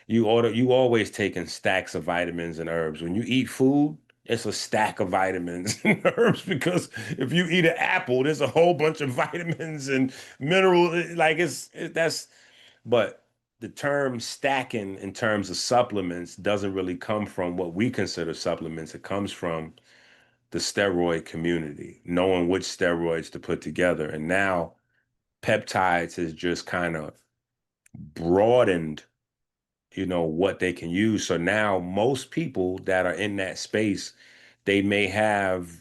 You always taking stacks of vitamins and herbs. When you eat food, it's a stack of vitamins and herbs because if you eat an apple, there's a whole bunch of vitamins and minerals. Like that's but the term stacking in terms of supplements doesn't really come from what we consider supplements. It comes from the steroid community, knowing which steroids to put together. And now peptides has just kind of broadened, what they can use. So now most people that are in that space, they may have,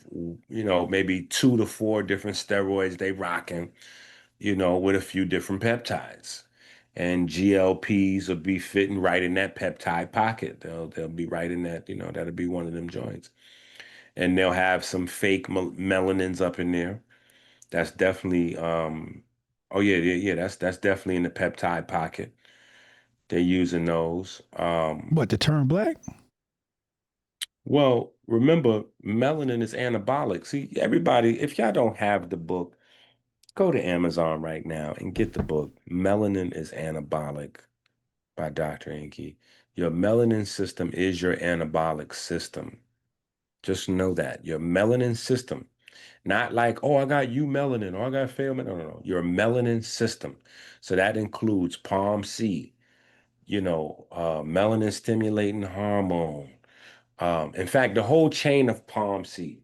maybe 2 to 4 different steroids they rocking, with a few different peptides. And GLPs will be fitting right in that peptide pocket. They'll be right in that, that'll be one of them joints. And they'll have some fake melanins up in there. That's definitely oh yeah, that's definitely in the peptide pocket. They're using those. What, to turn black? Well, remember, melanin is anabolic. See, everybody, if y'all don't have the book, go to Amazon right now and get the book. Melanin is Anabolic by Dr. EnQi. Your melanin system is your anabolic system. Just know that. Your melanin system. Not like, oh, I got melanin or I got fail melanin. No. Your melanin system. So that includes Palm C, melanin stimulating hormone. In fact, the whole chain of Palm C.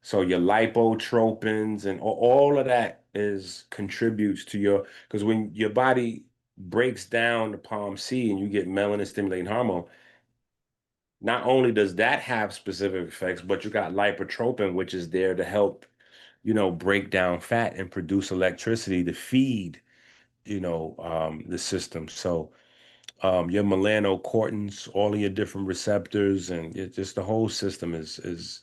So your lipotropins and all of that is contributes to because when your body breaks down the Palm C and you get melanin stimulating hormone, not only does that have specific effects, but you got lipotropin, which is there to help, break down fat and produce electricity to feed, the system. So your melanocortins, all of your different receptors, and just the whole system is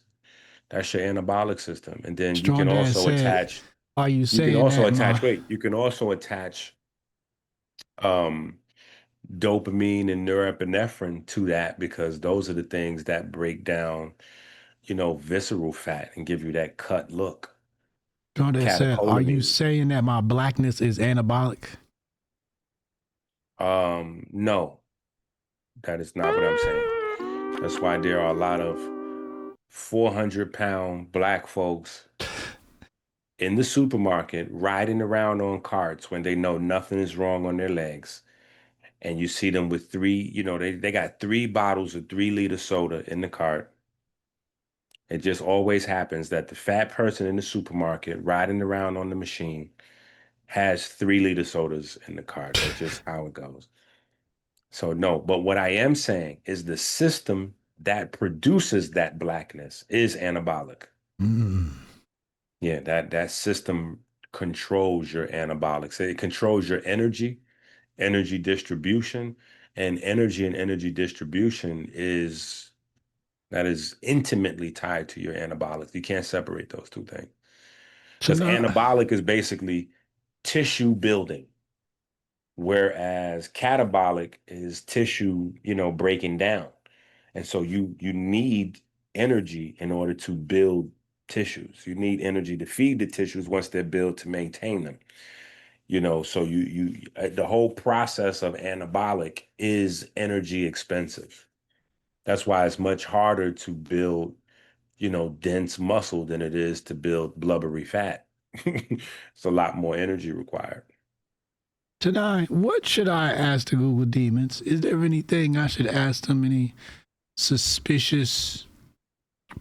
that's your anabolic system. And then you can Strong Dad also said, attach, are you saying that my you can also attach um, dopamine and norepinephrine to that because those are the things that break down, visceral fat and give you that cut look. Strong Dad said, are you Catecholamine. saying that my blackness is anabolic? No, that is not what I'm saying. That's why there are a lot of 400-pound black folks in the supermarket riding around on carts when they know nothing is wrong on their legs. And you see them with they got 3 bottles of 3-liter soda in the cart. It just always happens that the fat person in the supermarket riding around on the machine has 3-liter sodas in the cart. That's just how it goes. So no, but what I am saying is the system that produces that blackness is anabolic. Mm. Yeah, that system controls your anabolic. So it controls your energy distribution, and energy distribution is intimately tied to your anabolic. You can't separate those two things. So Because now, anabolic is basically tissue building, whereas catabolic is tissue, breaking down. And so you need energy in order to build tissues. You need energy to feed the tissues once they're built to maintain them. So the whole process of anabolic is energy expensive. That's why it's much harder to build, dense muscle than it is to build blubbery fat. It's a lot more energy required. Tanei, what should I ask the Google demons? Is there anything I should ask them? Any suspicious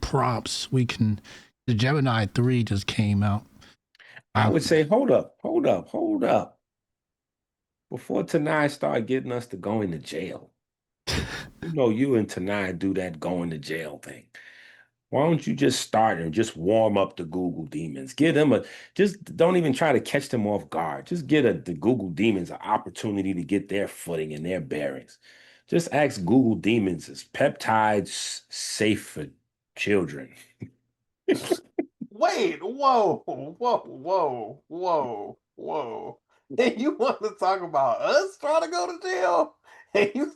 prompts we can? The Gemini 3 just came out. I would say, hold up. Before Tanai start getting us to going to jail. You and Tanai do that going to jail thing. Why don't you just start and just warm up the Google demons? Give them just don't even try to catch them off guard. Just get the Google demons an opportunity to get their footing and their bearings. Just ask Google demons, is peptides safe for children? Wait, whoa. And you want to talk about us trying to go to jail? And you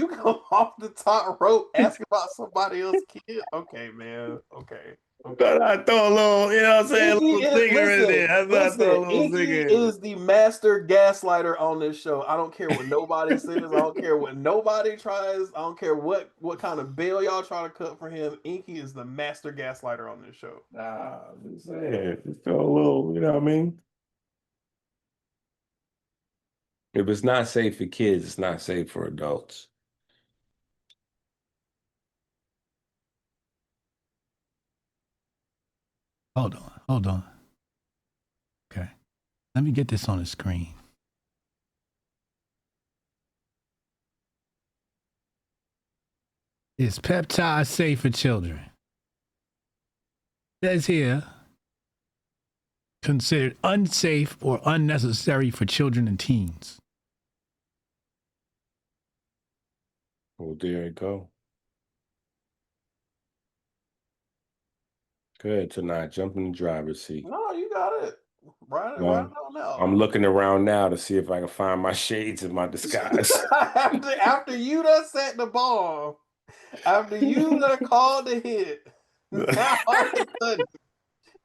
come off the top rope asking about somebody else's kid? Okay, man. Okay. But I throw a little, you know what I'm saying? A little zinger in there. I throw a little EnQi zinger. is the master gaslighter on this show. I don't care what nobody says. I don't care what nobody tries. I don't care what kind of bail y'all try to cut for him. EnQi is the master gaslighter on this show. Nah, I'm just saying. Just throw a little, you know what I mean? If it's not safe for kids, it's not safe for adults. Hold on. Okay. Let me get this on the screen. Is peptide safe for children? It says here, considered unsafe or unnecessary for children and teens. Well, there you go. Go ahead, Tanei. Jump in the driver's seat. No, you got it. Right on now. I'm looking around now to see if I can find my shades in my disguise. after you done set the bomb, after you done called the hit, now all of a sudden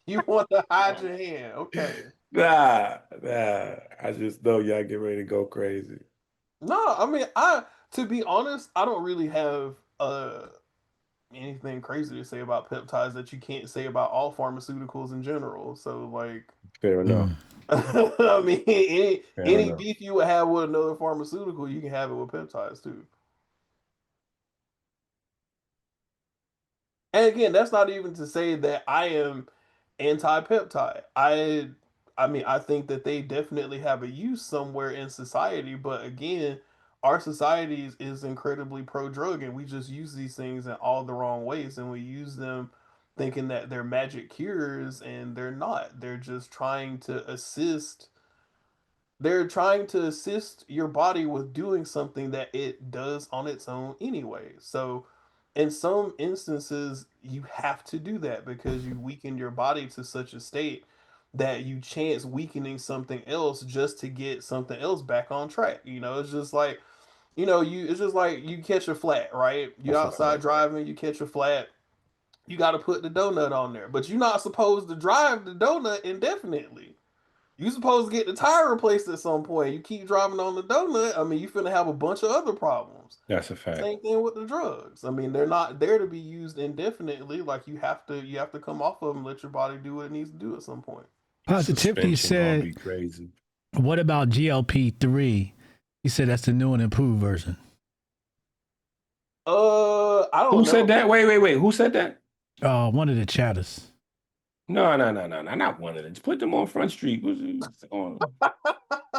you want to hide your hand. Okay. Nah. I just know y'all get ready to go crazy. No, I mean, to be honest, I don't really have anything crazy to say about peptides that you can't say about all pharmaceuticals in general. So, like, Fair enough. I mean, any enough. beef you would have with another pharmaceutical, you can have it with peptides too. And again, that's not even to say that I am anti-peptide. I mean, I think that they definitely have a use somewhere in society, but again, our society is incredibly pro-drug, and we just use these things in all the wrong ways, and we use them thinking that they're magic cures, and they're not. They're trying to assist your body with doing something that it does on its own anyway. So in some instances, you have to do that because you weaken your body to such a state that you chance weakening something else just to get something else back on track. It's just like, it's just like you catch a flat, right? You're outside driving, you catch a flat, you got to put the donut on there, but you're not supposed to drive the donut indefinitely. You supposed to get the tire replaced at some point. You keep driving on the donut, I mean, you finna have a bunch of other problems. That's a fact. Same thing with the drugs. I mean, they're not there to be used indefinitely. Like you have to come off of them, let your body do what it needs to do at some point. Positivity said, be crazy. What about GLP-3? He said that's the new and improved version. I don't know. Who said that? Wait. Who said that? One of the chatters. No, not one of them. Just put them on Front Street.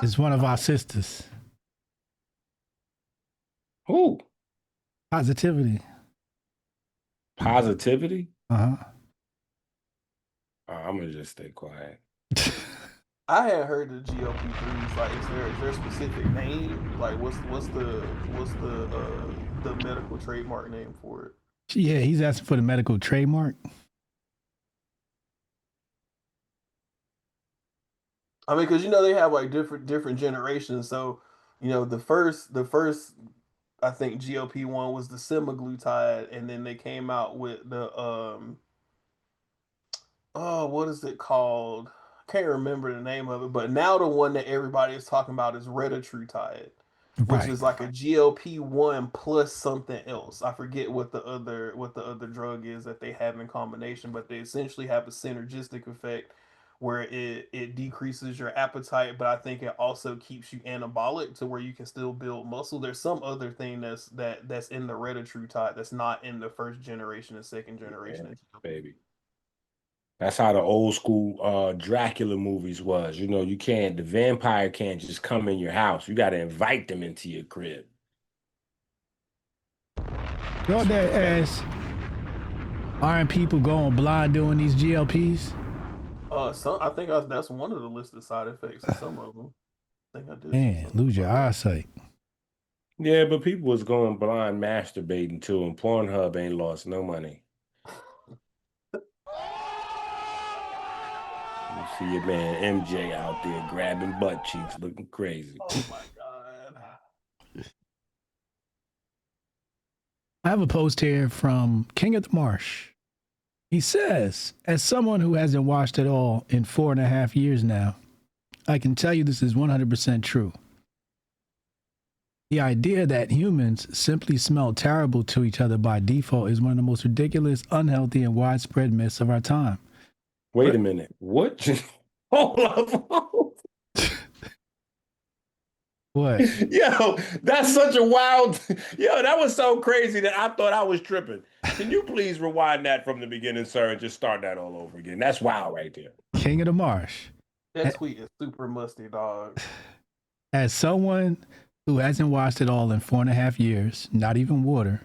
It's one of our sisters. Who? Positivity. Positivity? Uh-huh. I'm gonna just stay quiet. I hadn't heard the GLP-3s. Like, is there a specific name? Like, what's the medical trademark name for it? Yeah, he's asking for the medical trademark. I mean, because they have like different generations. So, the first I think GLP-1 was the semaglutide, and then they came out with the what is it called? I can't remember the name of it, but now the one that everybody is talking about is retatrutide, which is like a GLP-1 plus something else. I forget what the other drug is that they have in combination, but they essentially have a synergistic effect where it decreases your appetite, but I think it also keeps you anabolic to where you can still build muscle. There's some other thing that's in the retatrutide that's not in the first generation and second generation. Yeah, baby. That's how the old school Dracula movies was. The vampire can't just come in your house. You got to invite them into your crib. Go there, ass. Aren't people going blind doing these GLPs? I think that's one of the listed side effects of some of them. I think I did see Man, something lose your about that. eyesight. Yeah, but people was going blind masturbating too, and Pornhub ain't lost no money. You see your man MJ out there grabbing butt cheeks, looking crazy. Oh my god. I have a post here from King of the Marsh. He says, as someone who hasn't watched at all in 4.5 years now, I can tell you this is 100% true. The idea that humans simply smell terrible to each other by default is one of the most ridiculous, unhealthy, and widespread myths of our time. Wait a minute. What? Hold up. What? Yo, that's such a wild. Yo, that was so crazy that I thought I was tripping. Can you please rewind that from the beginning, sir, and just start that all over again? That's wild right there. King of the Marsh. That tweet is super musty, dog. As someone who hasn't watched it all in 4.5 years, not even water,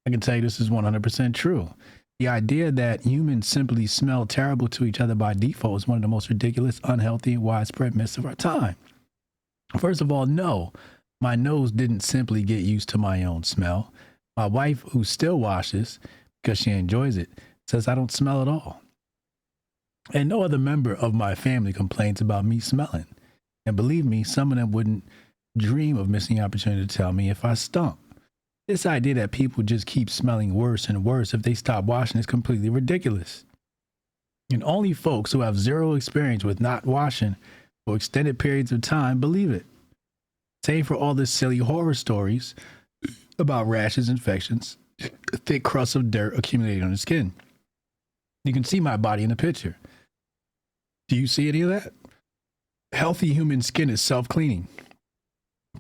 I can tell you this is 100% true. The idea that humans simply smell terrible to each other by default is one of the most ridiculous, unhealthy, and widespread myths of our time. First of all, no, my nose didn't simply get used to my own smell. My wife, who still washes because she enjoys it, says I don't smell at all. And no other member of my family complains about me smelling. And believe me, some of them wouldn't dream of missing the opportunity to tell me if I stunk. This idea that people just keep smelling worse and worse if they stop washing is completely ridiculous. And only folks who have zero experience with not washing for extended periods of time believe it. Same for all the silly horror stories about rashes, infections, thick crusts of dirt accumulating on the skin. You can see my body in the picture. Do you see any of that? Healthy human skin is self-cleaning.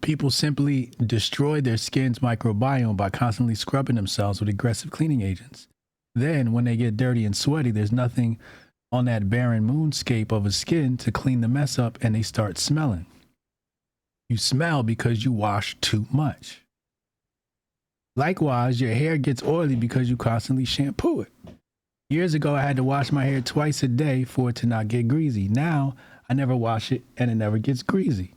People simply destroy their skin's microbiome by constantly scrubbing themselves with aggressive cleaning agents. Then, when they get dirty and sweaty, there's nothing on that barren moonscape of a skin to clean the mess up, and they start smelling. You smell because you wash too much. Likewise, your hair gets oily because you constantly shampoo it. Years ago, I had to wash my hair twice a day for it to not get greasy. Now, I never wash it and it never gets greasy.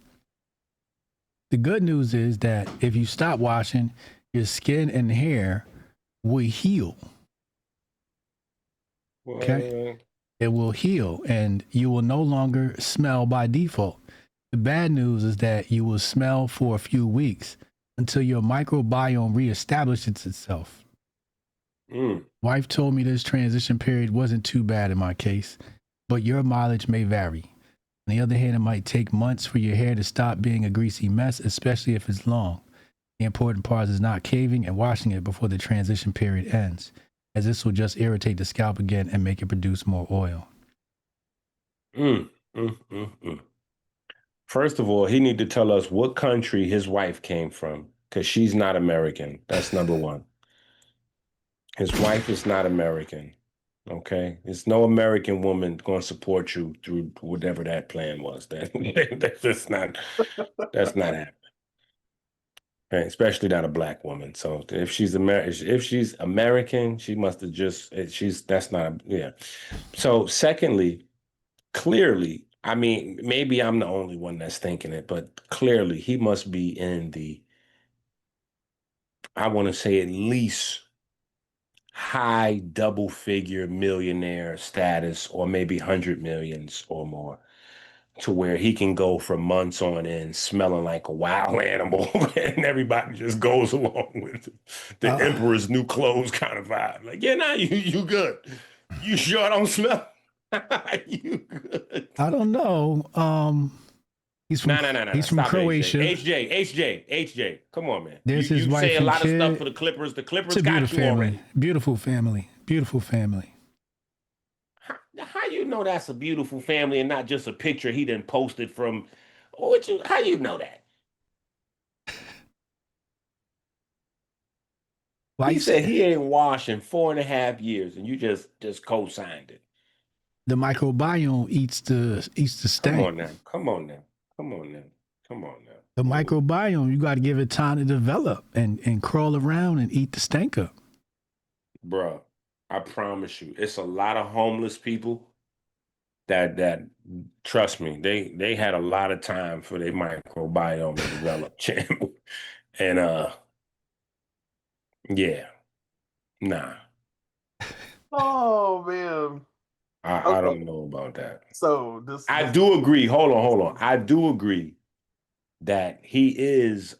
The good news is that if you stop washing, your skin and hair will heal. Okay? It will heal and you will no longer smell by default. The bad news is that you will smell for a few weeks until your microbiome reestablishes itself. Wife told me this transition period wasn't too bad in my case, but your mileage may vary. On the other hand, it might take months for your hair to stop being a greasy mess, especially if it's long. The important part is not caving and washing it before the transition period ends, as this will just irritate the scalp again and make it produce more oil. First of all, he need to tell us what country his wife came from, because she's not American. That's number one. His wife is not American. Okay, there's no American woman going to support you through whatever that plan was. That's not happening. Okay? Especially not a black woman. So if she's American, she must have that's not yeah. So secondly, clearly, I mean, maybe I'm the only one that's thinking it, but clearly he must be in the, I want to say at least high double figure millionaire status, or maybe 100 millions or more, to where he can go for months on end smelling like a wild animal and everybody just goes along with the emperor's new clothes kind of vibe. Like, yeah, nah, you good. You sure don't smell? You good. I don't know. He's from He's from Stop, Croatia. HJ. Come on, man. There's you his wife say a and lot of kid. stuff for the Clippers. The Clippers It's a got beautiful you family. already. Beautiful family. Beautiful family. How you know that's a beautiful family and not just a picture he done posted from? How you know that? He said he ain't washed in 4.5 years, and you just co-signed it. The microbiome eats the stank. Come on now. The microbiome, you got to give it time to develop and crawl around and eat the stank up. Bruh, I promise you, it's a lot of homeless people that trust me, they had a lot of time for their microbiome to develop, champ. And yeah, nah, Oh man. I Okay. don't know about that. So this I this do agree. Hold on. I do agree that he is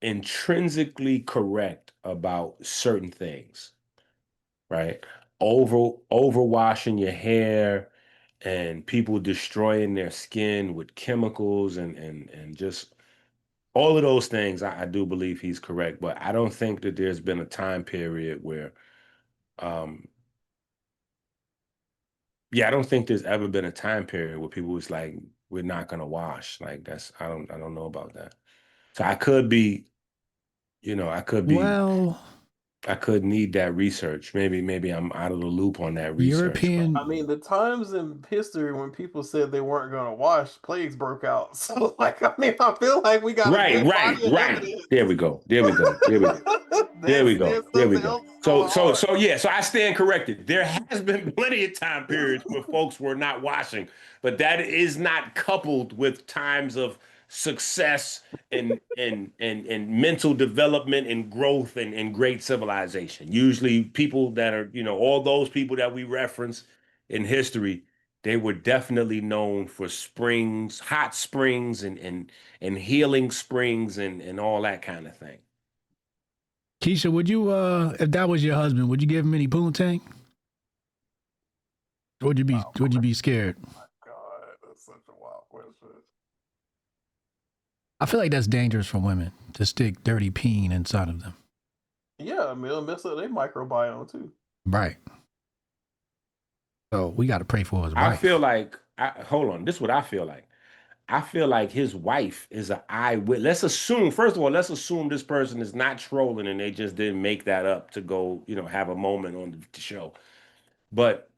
intrinsically correct about certain things, right? Overwashing your hair and people destroying their skin with chemicals and just all of those things, I do believe he's correct, but I don't think that there's been a time period where um yeah, I don't think there's ever been a time period where people was like, we're not gonna wash. Like that's I don't know about that. So I could be, Well, I could need that research. Maybe I'm out of the loop on that research, but I European. mean, the times in history when people said they weren't going to wash, plagues broke out. So, like, I mean, I feel like we got a right, good right, body of right. evidence. There we go. There we go. There we go. There we go. There's There we something go. else So, going so, on. so, yeah. So I stand corrected. There has been plenty of time periods where folks were not washing, but that is not coupled with times of success and mental development and growth and great civilization. Usually, people that are, all those people that we reference in history, they were definitely known for springs, hot springs, and healing springs and all that kind of thing. Keisha, would you, if that was your husband, would you give him any poontang? Or would you be scared? God, that's such a wild question. I feel like that's dangerous for women to stick dirty peen inside of them. Yeah, I mean, it'll mess up their microbiome too. Right. So we got to pray for his I feel wife. like hold on. This is what I feel like. I feel like his wife is an eyewitness. Let's assume, first of all, let's assume this person is not trolling and they just didn't make that up to go, have a moment on the show. But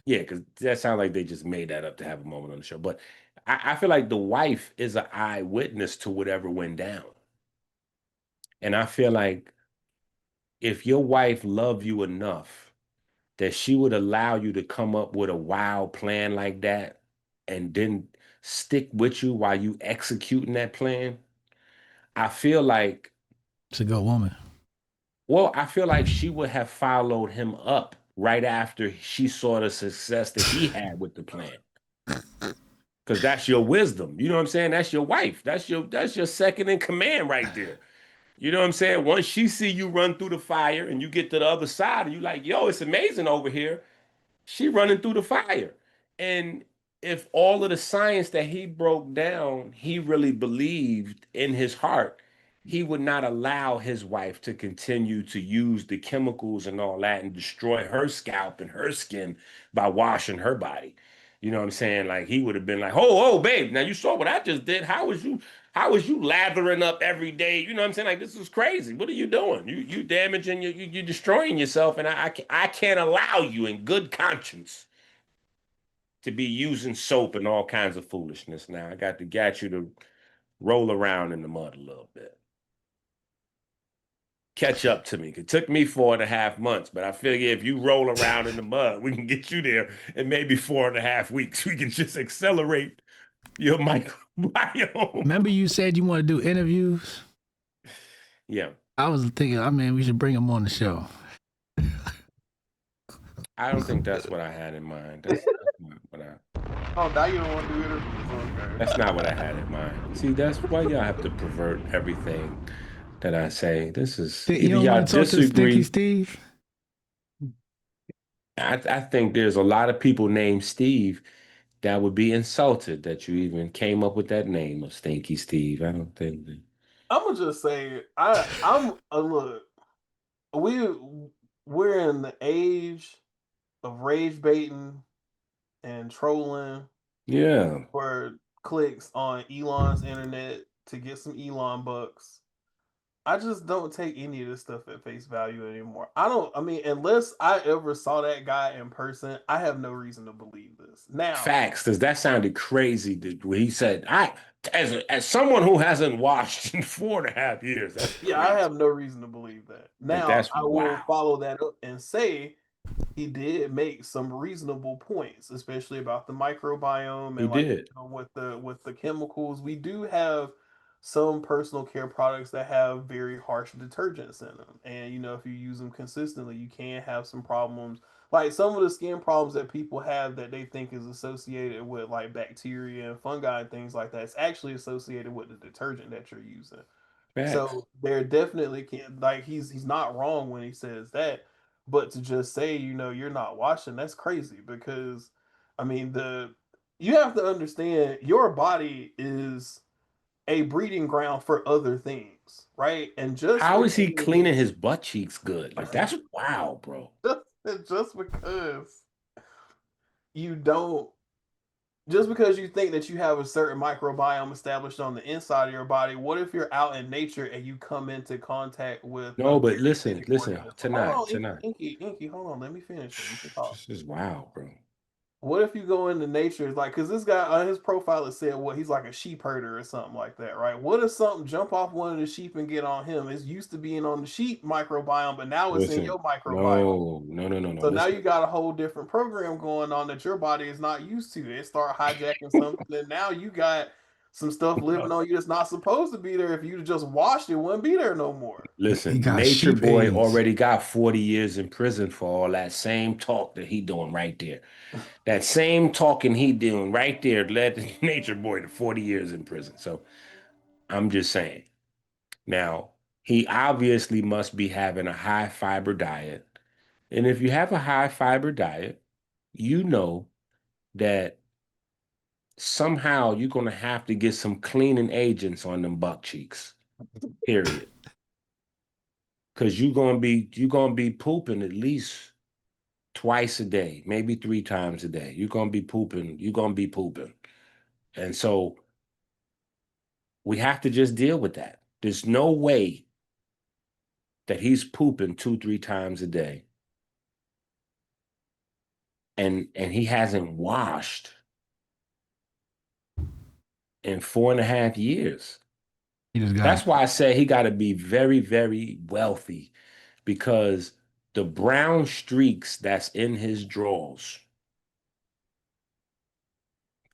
yeah, because that sounds like they just made that up to have a moment on the show. But I feel like the wife is an eyewitness to whatever went down. And I feel like if your wife loved you enough that she would allow you to come up with a wild plan like that and then stick with you while you executing that plan, I feel like, It's a good woman. I feel like she would have followed him up right after she saw the success that he had with the plan. Because that's your wisdom. You know what I'm saying? That's your wife. That's your second in command right there. You know what I'm saying? Once she see you run through the fire and you get to the other side and you like, yo, it's amazing over here. She running through the fire. And if all of the science that he broke down, he really believed in his heart, he would not allow his wife to continue to use the chemicals and all that and destroy her scalp and her skin by washing her body. You know what I'm saying? Like he would have been like, oh, babe, now you saw what I just did. How was you lathering up every day? You know what I'm saying? Like this is crazy. What are you doing? You damaging you destroying yourself, and I can't allow you in good conscience to be using soap and all kinds of foolishness. Now I got to get you to roll around in the mud a little bit. Catch up to me. It took me 4.5 months, but I figure if you roll around in the mud, we can get you there in maybe 4.5 weeks. We can just accelerate your microbiome. Remember you said you want to do interviews? Yeah, I was thinking, I mean, we should bring him on the show. I don't think that's what I had in mind. That's not what I. Oh, now you don't want to do interviews? Okay. That's not what I had in mind. See, that's why y'all have to pervert everything that I say. This is You either don't y'all want to talk to Stinky disagree. Steve? I think there's a lot of people named Steve that would be insulted that you even came up with that name of Stinky Steve. I don't think that. I'm gonna just say, I'm a look. We we're in the age of rage baiting and trolling Yeah. for clicks on Elon's internet to get some Elon bucks. I just don't take any of this stuff at face value anymore. I mean, unless I ever saw that guy in person, I have no reason to believe this. Now, Facts, because that sounded crazy. When he said, as someone who hasn't watched in 4.5 years, that's yeah, I crazy. have no reason to believe that. Like Now, that's I will wow. follow that up and say he did make some reasonable points, especially about the microbiome He and like did. with the chemicals. We do have some personal care products that have very harsh detergents in them, and if you use them consistently, you can have some problems. Like some of the skin problems that people have that they think is associated with like bacteria and fungi and things like that, it's actually associated with the detergent that you're using. Facts. So there definitely can, like, he's not wrong when he says that, but to just say, you're not washing, that's crazy because I mean you have to understand your body is a breeding ground for other things, right? And just How is he because cleaning his butt cheeks good? Like that's wow, bro. just because you don't just because you think that you have a certain microbiome established on the inside of your body, what if you're out in nature and you come into contact with a No, but very listen, sick listen, organism? Hold tonight, on, tonight. Inky, hold on, let me finish. So you can talk. This is wow, bro. What if you go into nature, like, because this guy on his profile it said what he's like a sheep herder or something like that, right? What if something jump off one of the sheep and get on him? It's used to being on the sheep microbiome, but now it's in Listen, your microbiome. no, no, no, no, no. So now Listen, you got a whole different program going on that your body is not used to. It start hijacking something, and now you got some stuff living on you that's not supposed to be there. If you just washed it, wouldn't be there no more. He listen. got Nature sheep Boy AIDS. already got 40 years in prison for all that same talk that he doing right there. That same talking he doing right there led Nature Boy to 40 years in prison. So I'm just saying. Now, he obviously must be having a high fiber diet. And if you have a high fiber diet, you know that somehow you're going to have to get some cleaning agents on them butt cheeks. Period. Cuz you're going to be pooping at least twice a day, maybe 3 times a day. You're going to be pooping, you're going to be pooping. And so we have to just deal with that. There's no way that he's pooping 2, 3 times a day and he hasn't washed in 4.5 years. He just got That's why I say he got to be very, very wealthy because the brown streaks that's in his drawers,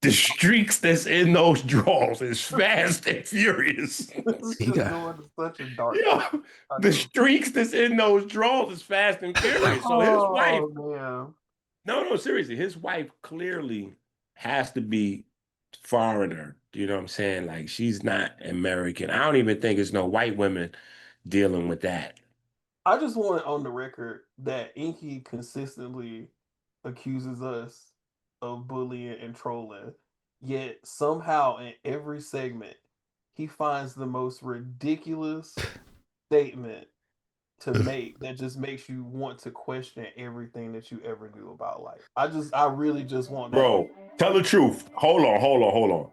the streaks that's in those drawers is fast and furious. This is he just got going to such a dark Yo, place. I the do. streaks that's in those drawers is fast and furious. So his wife, Oh man. no, seriously, his wife clearly has to be foreigner. You know what I'm saying? Like she's not American. I don't even think it's no white women dealing with that. I just want it on the record that Inky consistently accuses us of bullying and trolling, yet somehow in every segment he finds the most ridiculous statement to make that just makes you want to question everything that you ever knew about life. I really just want that. Bro, tell the truth. Hold on.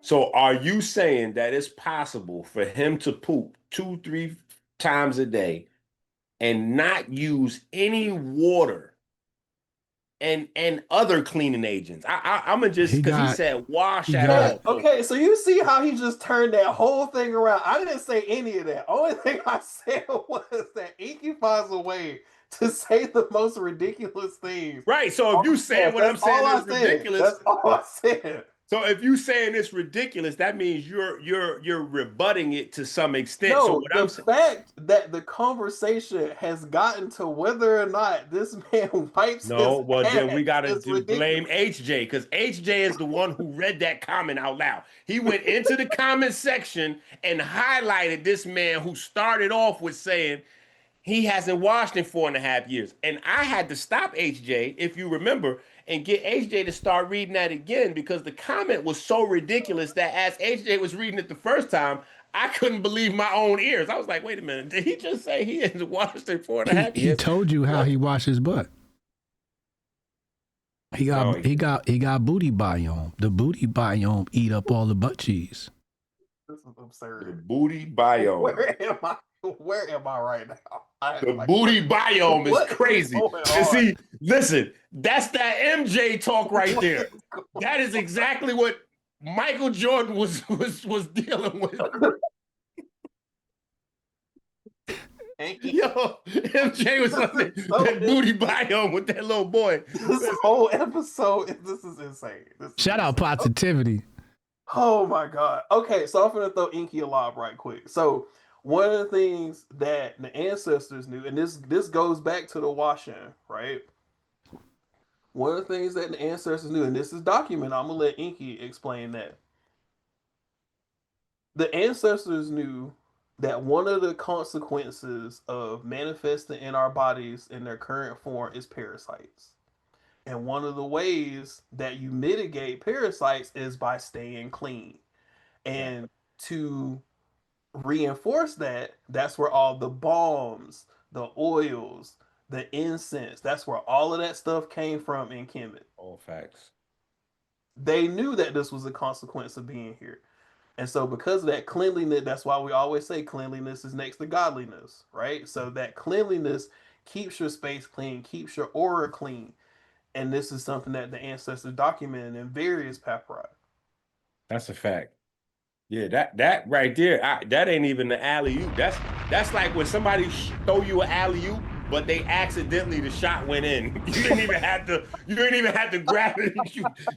So are you saying that it's possible for him to poop 2, 3 times a day and not use any water and other cleaning agents? I'm gonna just he because he got said wash he at got all. So Okay, so you see how he just turned that whole thing around. I didn't say any of that. Only thing I said was that Inky finds a way to say the most ridiculous things. right. So if you saying what That's I'm all saying I is said. ridiculous, That's all I said. so if you saying it's ridiculous, that means you're rebutting it to some extent. So No, what I'm the saying. fact that the conversation has gotten to whether or not this man wipes No, his well then we ass gotta is blame ridiculous. HJ because HJ is the one who read that comment out loud. He went into the comment section and highlighted this man who started off with saying he hasn't washed in 4.5 years. And I had to stop HJ, if you remember, and get HJ to start reading that again because the comment was so ridiculous that as HJ was reading it the first time, I couldn't believe my own ears. I was like, wait a minute, did he just say he hasn't washed in four and a he half he years? told you how What? he washed his butt. He No, got he he didn't. got he got booty biome. The booty biome eat up all the butt cheese. This is The absurd. booty biome. Where am I? Where am I right now? The booty biome is what crazy. going And on? see, listen, that's that MJ talk right there. That is exactly what Michael Jordan was dealing with. Yo, MJ was on that booty biome with that little boy. This whole episode, this is insane. Shout out positivity. Oh my God. Okay, so I'm gonna throw EnQi a lob right quick. So one of the things that the ancestors knew, and this goes back to the washing, right? One of the things that the ancestors knew, and this is documented, I'm gonna let EnQi explain that. The ancestors knew that one of the consequences of manifesting in our bodies in their current form is parasites. And one of the ways that you mitigate parasites is by staying clean. And to reinforce that, that's where all the balms, the oils, the incense, that's where all of that stuff came from in Kemet. All facts. They knew that this was a consequence of being here. And so, because of that cleanliness, that's why we always say cleanliness is next to godliness, right? So, that cleanliness keeps your space clean, keeps your aura clean. And this is something that the ancestors documented in various papyri. That's a fact. Yeah, that right there, that ain't even the alley-oop. That's like when somebody throw you an alley-oop, but they accidentally the shot went in. You didn't even have to grab it.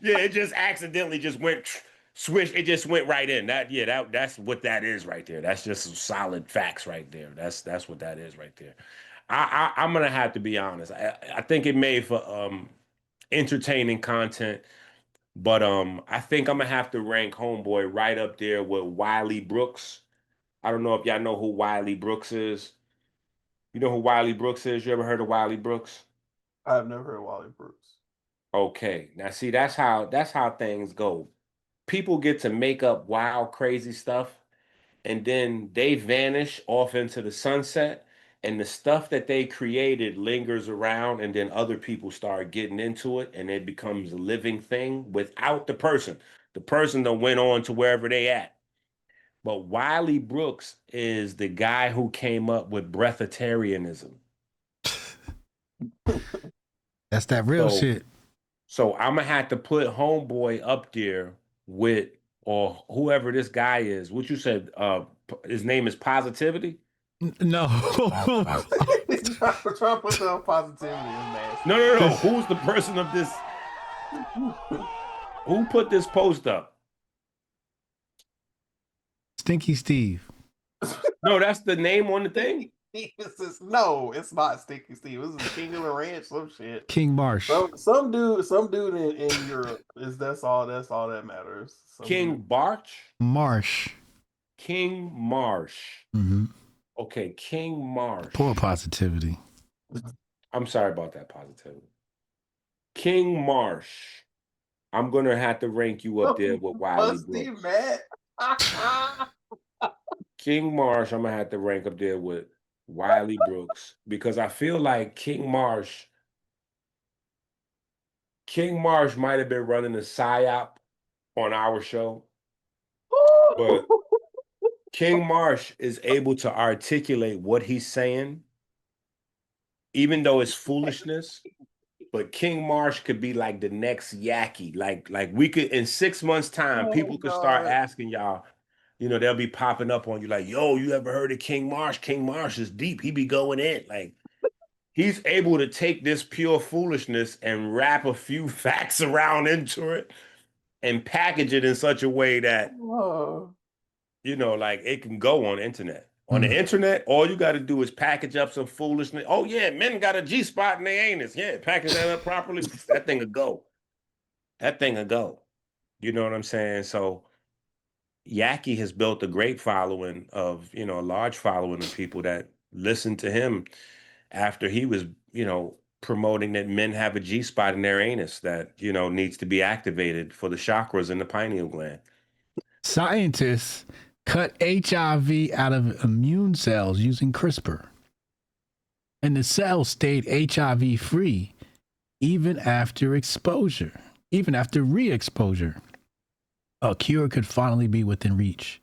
It just accidentally just went swish. It just went right in. That's what that is right there. That's just some solid facts right there. That's what that is right there. I'm gonna have to be honest. I think it made for entertaining content. But I think I'm gonna have to rank Homeboy right up there with Wiley Brooks. I don't know if y'all know who Wiley Brooks is. You know who Wiley Brooks is? You ever heard of Wiley Brooks? I've never heard of Wally Brooks. Okay, now see that's how things go. People get to make up wild, crazy stuff, and then they vanish off into the sunset, and the stuff that they created lingers around, and then other people start getting into it, and it becomes a living thing without the person. The person that went on to wherever they at. But Wiley Brooks is the guy who came up with breatharianism. That's that real shit. So I'm gonna have to put Homeboy up there with or whoever this guy is. What you said? His name is Positivity. No. Trying to put some positivity in there. No. Who's the person of this? Who put this post up? Stinky Steve. No, that's the name on the thing. No, it's not Stinky Steve. This is King of the Ranch, some shit. King Marsh. Some dude in Europe that's all that matters. King Marsh. King Marsh. Mm-hmm. Okay, King Marsh. Poor Positivity. I'm sorry about that, Positivity. King Marsh. I'm gonna have to rank you up there with Wiley Brooks. Mad? King Marsh, I'm gonna have to rank up there with Wiley Brooks because I feel like King Marsh might have been running a psyop on our show, but King Marsh is able to articulate what he's saying, even though it's foolishness. But King Marsh could be like the next Yaki. Like we could in 6 months' time, people could start asking y'all. You know, they'll be popping up on you like, yo, you ever heard of King Marsh? King Marsh is deep. He be going in. Like, he's able to take this pure foolishness and wrap a few facts around into it and package it in such a way that, you know, like it can go on the internet. On the internet, all you got to do is package up some foolishness. Oh, yeah, men got a G-spot in their anus. Yeah, package that up properly. That thing will go. That thing will go. You know what I'm saying? So, Yaki has built a great following of, you know, a large following of people that listen to him after he was, you know, promoting that men have a G-spot in their anus that, you know, needs to be activated for the chakras in the pineal gland. Scientists cut HIV out of immune cells using CRISPR. And the cells stayed HIV free even after exposure, even after re-exposure. A cure could finally be within reach.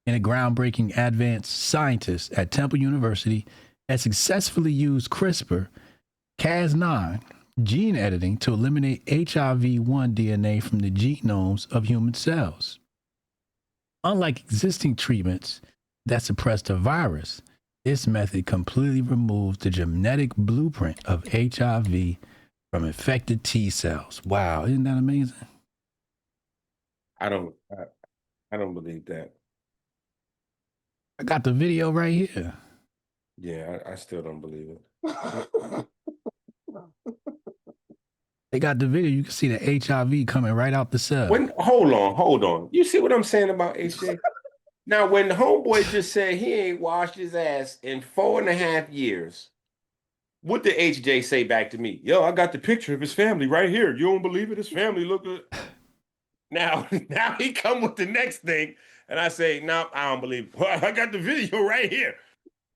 and a groundbreaking advanced scientist at Temple University has successfully used CRISPR Cas9 gene editing to eliminate HIV-1 DNA from the genomes of human cells. Unlike existing treatments that suppress the virus, this method completely removes the genetic blueprint of HIV from infected T cells. Wow, isn't that amazing? I don't believe that. I got the video right here. Yeah, I still don't believe it. They got the video. You can see the HIV coming right out the cell. Hold on. You see what I'm saying about HJ? Now, when the homeboy just said he ain't washed his ass in 4.5 years, what did HJ say back to me? Yo, I got the picture of his family right here. You don't believe it? His family look good. Now he come with the next thing, and I say, no, I don't believe it. Well, I got the video right here.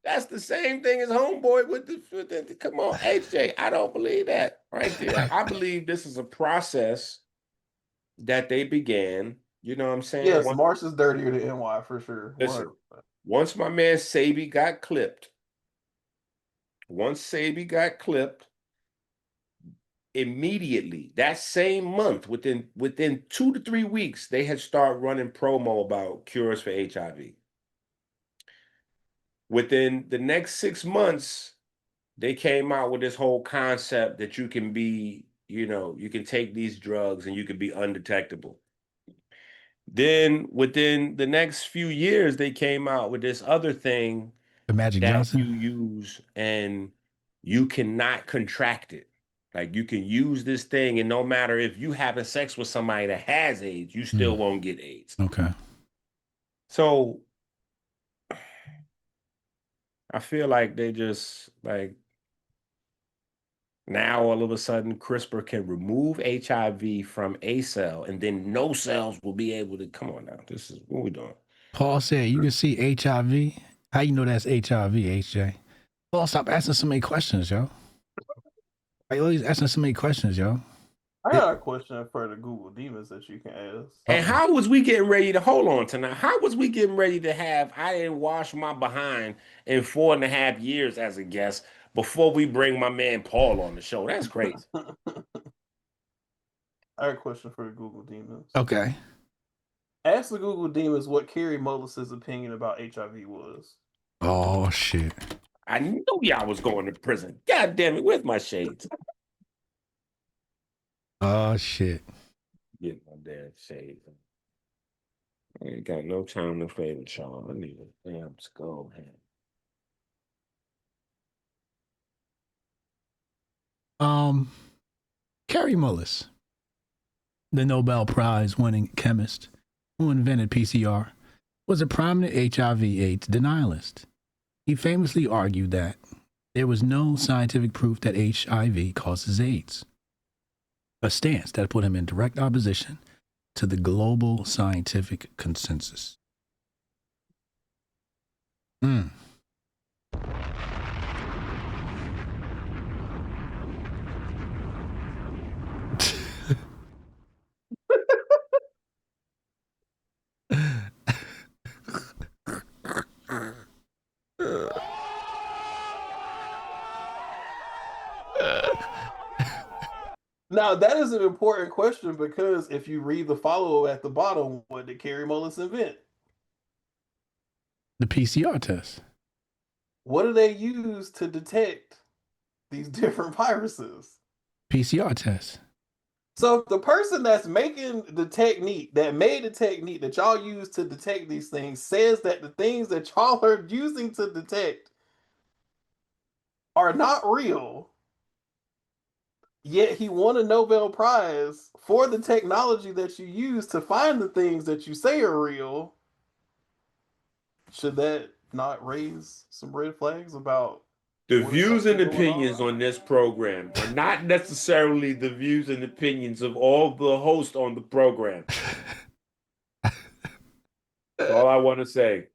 That's the same thing as homeboy with the come on, HJ. I don't believe that right there. I believe this is a process that they began. You know what I'm saying? Yes, Mars is dirtier than NY for sure. Listen, 100%. once my man Sabi got clipped, immediately that same month, within 2 to 3 weeks, they had started running promo about cures for HIV. Within the next 6 months, they came out with this whole concept that you can be, you can take these drugs and you can be undetectable. Then within the next few years, they came out with this other thing, The Magic that Johnson? you use and you cannot contract it. Like you can use this thing and no matter if you having sex with somebody that has AIDS, you still won't get AIDS. Okay. So I feel like they just like now all of a sudden CRISPR can remove HIV from a cell and then no cells will be able to come on now. This is what we're doing. Paul said you can see HIV. How you know that's HIV, HJ? Paul, stop asking so many questions, yo. Why you always asking so many questions, yo? I got a question for the Google demons that you can ask. And how was we getting ready to hold on tonight? How was we getting ready to have I didn't wash my behind in 4.5 years as a guest before we bring my man Paul on the show? That's crazy. I got a question for the Google demons. Okay. Ask the Google demons what Kerry Mullis's opinion about HIV was. Oh shit. I knew y'all was going to prison. God damn it, where's my shades? Oh shit. Get my damn shades. I ain't got no time to play with y'all. I need a damn skull head. Kerry Mullis, the Nobel Prize winning chemist who invented PCR, was a prominent HIV/AIDS denialist. He famously argued that there was no scientific proof that HIV causes AIDS, a stance that put him in direct opposition to the global scientific consensus. Now, that is an important question because if you read the follow-up at the bottom, what did Kerry Mullis invent? The PCR test. What do they use to detect these different viruses? PCR test. So if the person that's making the technique, that made the technique that y'all use to detect these things, says that the things that y'all are using to detect are not real, yet he won a Nobel Prize for the technology that you use to find the things that you say are real, should that not raise some red flags about The what is views and actually going opinions on this program are not necessarily the views and opinions of all the hosts on the program. That's all I want to say.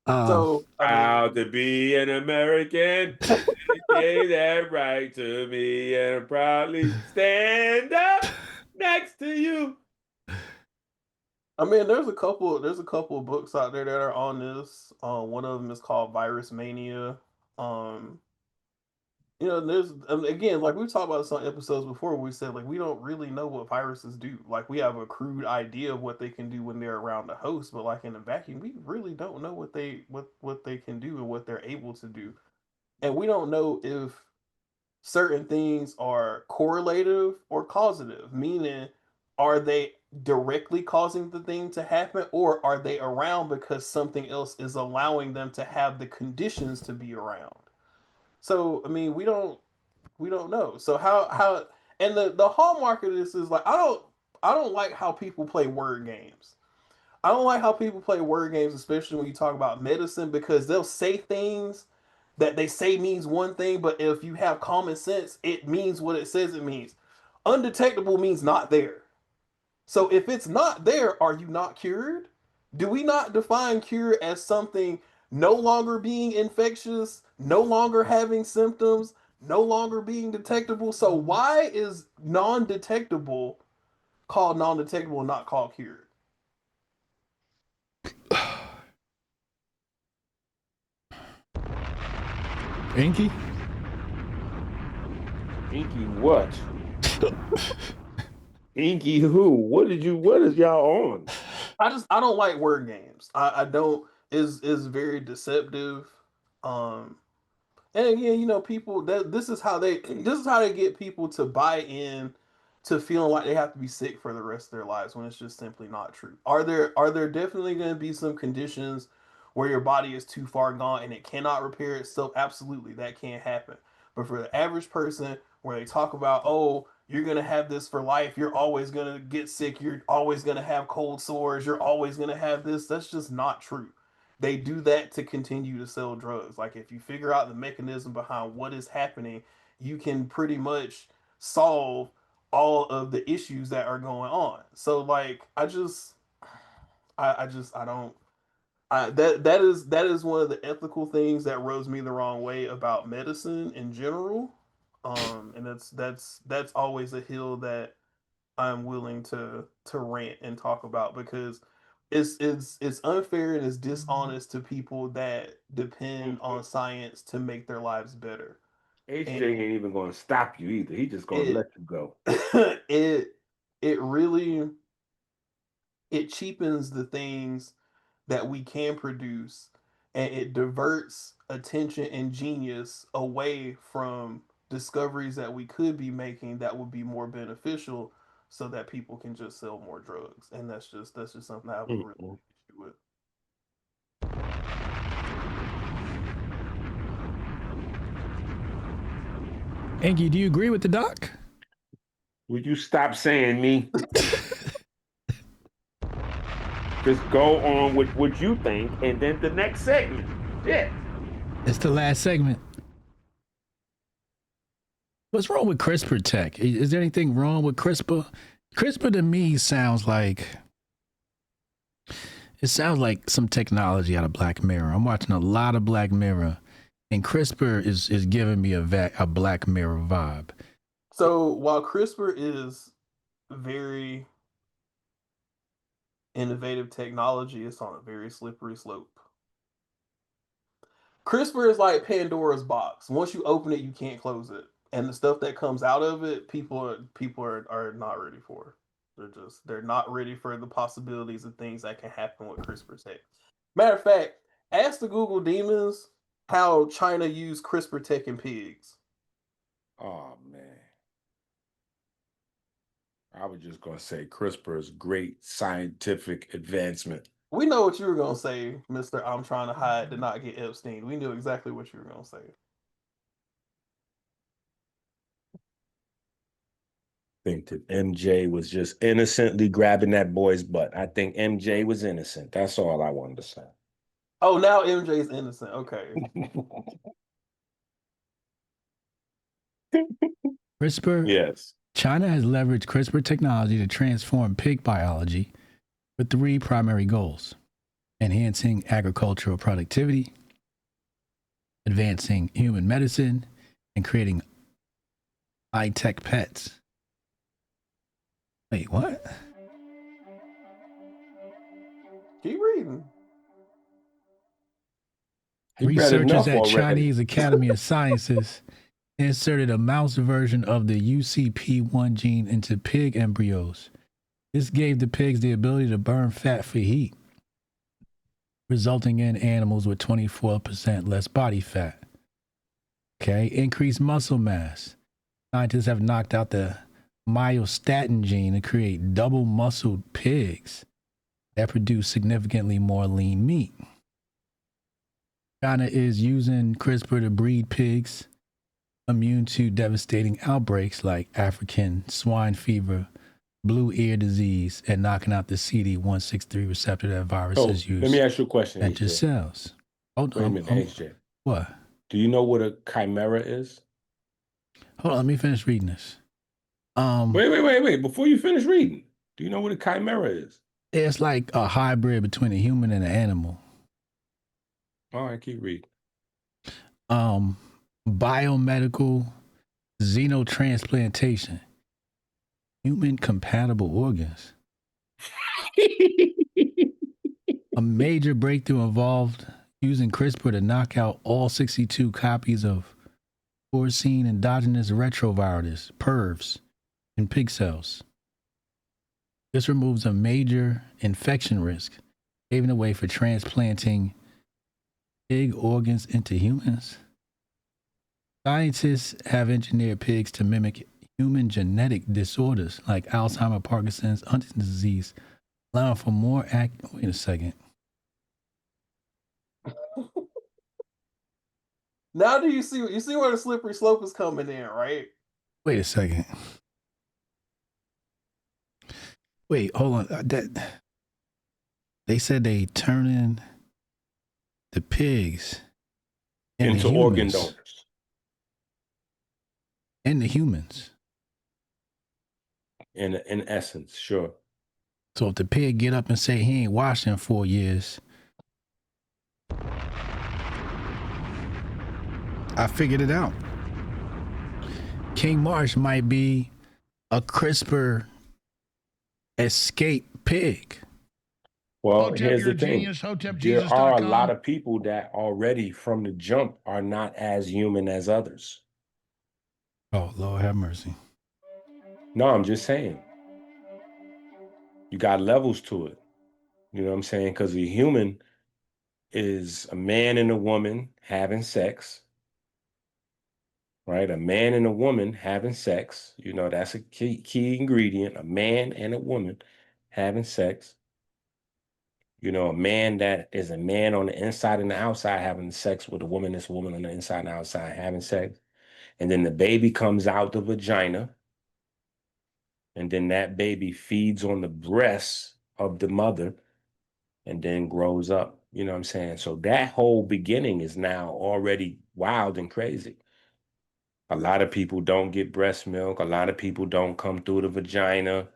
So, Proud to be an American, say that right to me, and proudly stand up next to you. I mean, there's a couple of books out there that are on this. One of them is called Virus Mania. Um, there's again, like we've talked about some episodes before, we said like we don't really know what viruses do. Like we have a crude idea of what they can do when they're around the host, but like in a vacuum, we really don't know what they can do and what they're able to do. And we don't know if certain things are correlative or causative, meaning are they directly causing the thing to happen or are they around because something else is allowing them to have the conditions to be around? So I mean, we don't know. So how and the hallmark of this is like I don't like how people play word games. I don't like how people play word games, especially when you talk about medicine, because they'll say things that they say means one thing, but if you have common sense, it means what it says it means. Undetectable means not there. So if it's not there, are you not cured? Do we not define cure as something no longer being infectious, no longer having symptoms, no longer being detectable? So why is non-detectable called non-detectable and not called cured? EnQi? EnQi what? EnQi who? What is y'all on? I don't like word games. I don't is very deceptive. Um and again, people that this is how they get people to buy in to feeling like they have to be sick for the rest of their lives when it's just simply not true. Are there definitely going to be some conditions where your body is too far gone and it cannot repair itself? Absolutely, that can happen. But for the average person, where they talk about, oh, you're gonna have this for life, you're always gonna get sick, you're always gonna have cold sores, you're always gonna have this, that's just not true. They do that to continue to sell drugs. Like if you figure out the mechanism behind what is happening, you can pretty much solve all of the issues that are going on. So like I don't that is one of the ethical things that rubs me the wrong way about medicine in general. And that's always a hill that I'm willing to rant and talk about because it's unfair and it's dishonest to people that depend on science to make their lives better. And HJ ain't even gonna stop you either. He just gonna it let you go. it it really it cheapens the things that we can produce and it diverts attention and genius away from discoveries that we could be making that would be more beneficial so that people can just sell more drugs. And that's just something I have a really Mm-mm. big issue with. EnQi, do you agree with the doc? Would you stop saying me? Just go on with what you think, and then the next segment. Yeah. It's the last segment. What's wrong with CRISPR tech? Is there anything wrong with CRISPR? CRISPR to me sounds like some technology out of Black Mirror. I'm watching a lot of Black Mirror, and CRISPR is giving me a Black Mirror vibe. So while CRISPR is very innovative technology, it's on a very slippery slope. CRISPR is like Pandora's box. Once you open it, you can't close it. And the stuff that comes out of it, people are not ready for. They're not ready for the possibilities of things that can happen with CRISPR tech. Matter of fact, ask the Google demons how China used CRISPR tech in pigs. Oh man. I was just gonna say CRISPR is great scientific advancement. We know what you were gonna say, Mister. I'm trying to hide to not get Epstein. We knew exactly what you were gonna say. Think that MJ was just innocently grabbing that boy's butt. I think MJ was innocent. That's all I wanted to say. Oh, now MJ's innocent. Okay. CRISPR, Yes. China has leveraged CRISPR technology to transform pig biology with three primary goals: enhancing agricultural productivity, advancing human medicine, and creating high-tech pets. Wait, what? Keep reading. He read Researchers enough at already. Chinese Academy of Sciences inserted a mouse version of the UCP1 gene into pig embryos. This gave the pigs the ability to burn fat for heat, resulting in animals with 24% less body fat. Okay, increased muscle mass. Scientists have knocked out the myostatin gene to create double-muscled pigs that produce significantly more lean meat. China is using CRISPR to breed pigs immune to devastating outbreaks like African swine fever, blue ear disease, and knocking out the CD163 receptor that viruses use. Let me ask you a question, enter HJ. cells. Wait a minute, HJ. What? Do you know what a chimera is? Hold on, let me finish reading this. Wait. Before you finish reading, do you know what a chimera is? It's like a hybrid between a human and an animal. All right, keep reading. Biomedical xenotransplantation. Human compatible organs. A major breakthrough involved using CRISPR to knock out all 62 copies of porcine endogenous retrovirus, PERVs, in pig cells. This removes a major infection risk, paving the way for transplanting pig organs into humans. Scientists have engineered pigs to mimic human genetic disorders like Alzheimer's, Parkinson's, Huntington's disease, allowing for more wait a second. Now do you see where the slippery slope is coming in, right? Wait a second. Wait, hold on. They said they turning the pigs into organ donors. And the humans. In essence, sure. So if the pig get up and say he ain't washed in 4 years, I figured it out. King Marsh might be a CRISPR escape pig. Well, Hotep, here's you're the a thing. genius. There HotepJesus.com. are a lot of people that already from the jump are not as human as others. Oh, Lord have mercy. No, I'm just saying. You got levels to it. You know what I'm saying? Because a human is a man and a woman having sex, right? A man and a woman having sex. You know, that's a key ingredient. A man and a woman having sex. You know, a man that is a man on the inside and the outside having sex with a woman that's a woman on the inside and outside having sex. And then the baby comes out the vagina. And then that baby feeds on the breasts of the mother and then grows up. You know what I'm saying? So that whole beginning is now already wild and crazy. A lot of people don't get breast milk. A lot of people don't come through the vagina.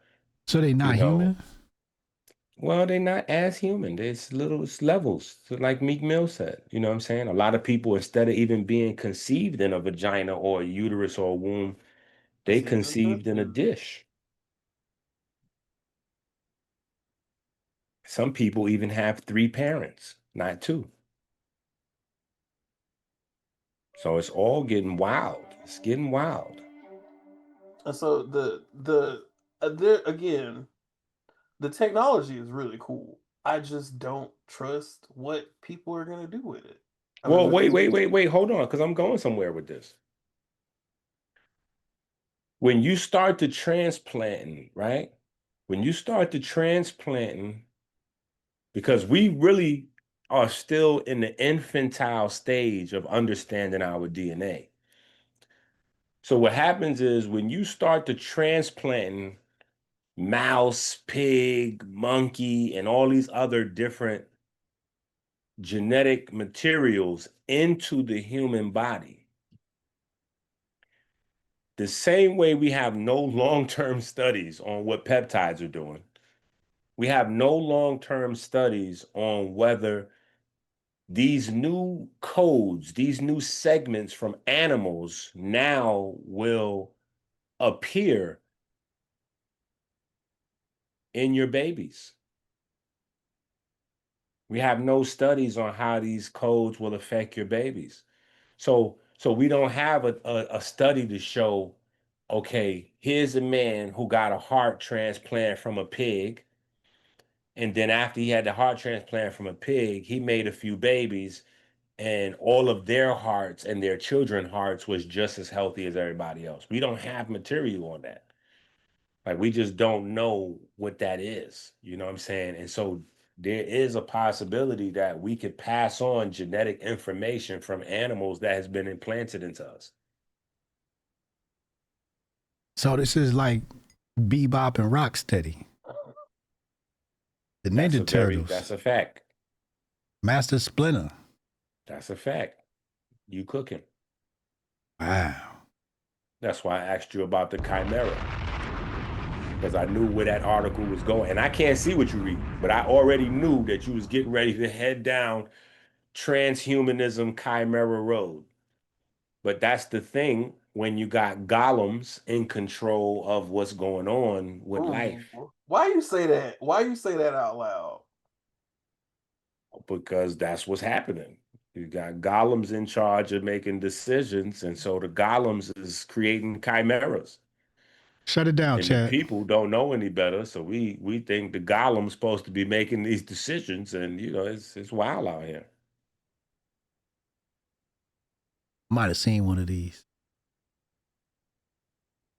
So they not human? Well, they're not as human. It's levels, like Meek Mill said. You know what I'm saying? A lot of people, instead of even being conceived in a vagina or a uterus or a womb, they conceived in a dish. Some people even have 3 parents, not 2. So it's all getting wild. It's getting wild. And so there again, the technology is really cool. I just don't trust what people are gonna do with it. Well, wait, hold on, because I'm going somewhere with this. When you start to transplanting, right? When you start to transplanting, because we really are still in the infantile stage of understanding our DNA. So what happens is when you start to transplanting mouse, pig, monkey, and all these other different genetic materials into the human body, the same way we have no long-term studies on what peptides are doing, we have no long-term studies on whether these new codes, these new segments from animals now will appear in your babies. We have no studies on how these codes will affect your babies. So we don't have a study to show, okay, here's a man who got a heart transplant from a pig. And then after he had the heart transplant from a pig, he made a few babies, and all of their hearts and their children's hearts was just as healthy as everybody else. We don't have material on that. Like, we just don't know what that is. You know what I'm saying? And so there is a possibility that we could pass on genetic information from animals that has been implanted into us. So this is like Bebop and Rocksteady. The Ninja Turtles. That's a fact. Master Splinter. That's a fact. You cooking. Wow. That's why I asked you about the chimera. Because I knew where that article was going. And I can't see what you read, but I already knew that you was getting ready to head down transhumanism chimera road. But that's the thing when you got golems in control of what's going on with life. Why you say that? Why you say that out loud? Because that's what's happening. You got golems in charge of making decisions, and so the golems is creating chimeras. Shut it down, And Chad. the people don't know any better, so we think the golem's supposed to be making these decisions, and you know it's wild out here. Might have seen one of these.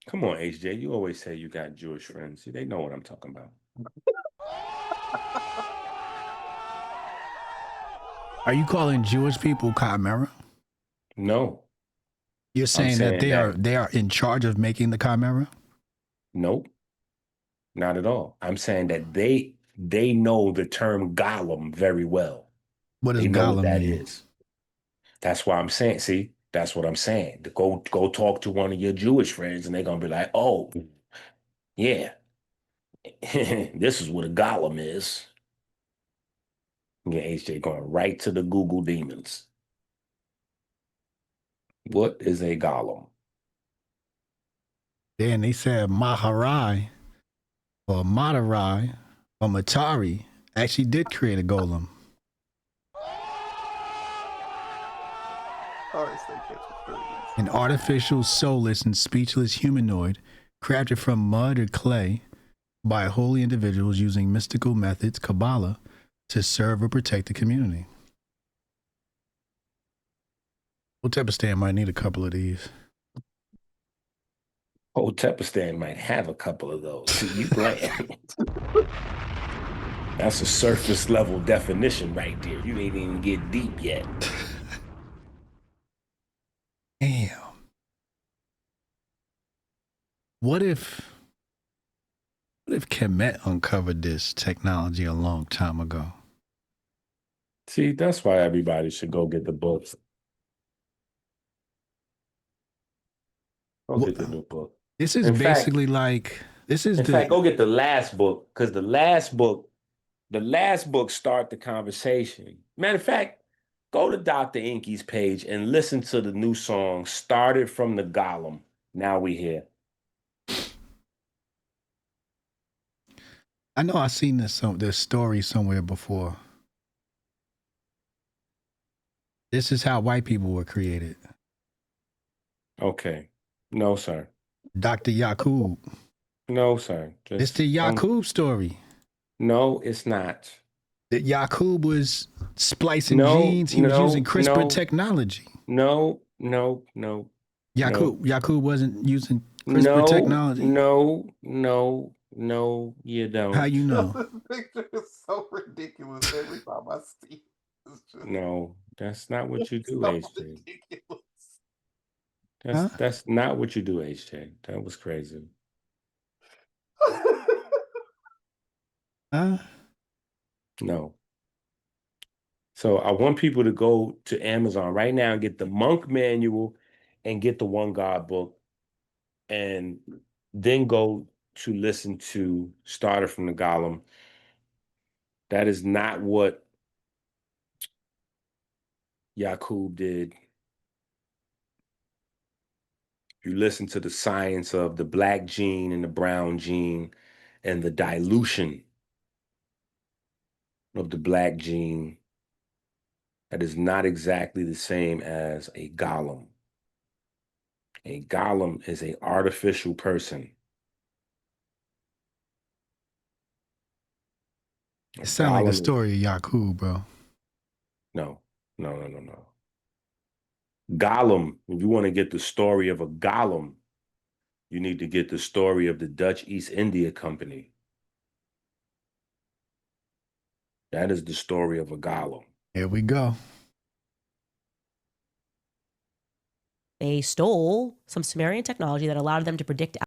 Come on, HJ, you always say you got Jewish friends. See, they know what I'm talking about. Are you calling Jewish people chimera? No. You're saying that they are in charge of making the chimera? Nope. Not at all. I'm saying that they know the term golem very well. What does they know golem what that mean? is. That's why I'm saying, see, that's what I'm saying. To go talk to one of your Jewish friends and they're gonna be like, oh, yeah. This is what a golem is. Yeah, HJ going right to the Google demons. What is a golem? Then they said Maharai or Matarai or Matari actually did create a golem. An artificial, soulless, and speechless humanoid crafted from mud or clay by holy individuals using mystical methods, Kabbalah, to serve or protect the community. Hotep might need a couple of these. Hotep might have a couple of those. See, you playing. That's a surface level definition right there. You ain't even get deep yet. Damn. What if Kemet uncovered this technology a long time ago? See, that's why everybody should go get the books. Go get the new book. This is basically like this is. In fact, go get the last book, because the last book start the conversation. Matter of fact, go to Dr. EnQi's page and listen to the new song, Started from the Golem. Now we here. I know I've seen this story somewhere before. This is how white people were created. Okay. No, sir. Dr. Yakub. No, sir. It's the Yakub story. No, it's not. That Yakub was splicing genes. He was using CRISPR technology. No. Yakub wasn't using CRISPR technology. No, you don't. How you know? This picture is so ridiculous every time I see it. No, that's not what you do, HJ. That's not what you do, HJ. That was crazy. No. So I want people to go to Amazon right now and get the Monk Manual and get the One God book, and then go to listen to Started from the Golem. That is not what Yakub did. You listen to the science of the black gene and the brown gene and the dilution of the black gene that is not exactly the same as a golem. A golem is an artificial person. A It sounds like the golem is story of Yakub, bro. no. Golem, if you want to get the story of a golem, you need to get the story of the Dutch East India Company. That is the story of a golem. Here we go. They stole some Sumerian technology that allowed them to predict.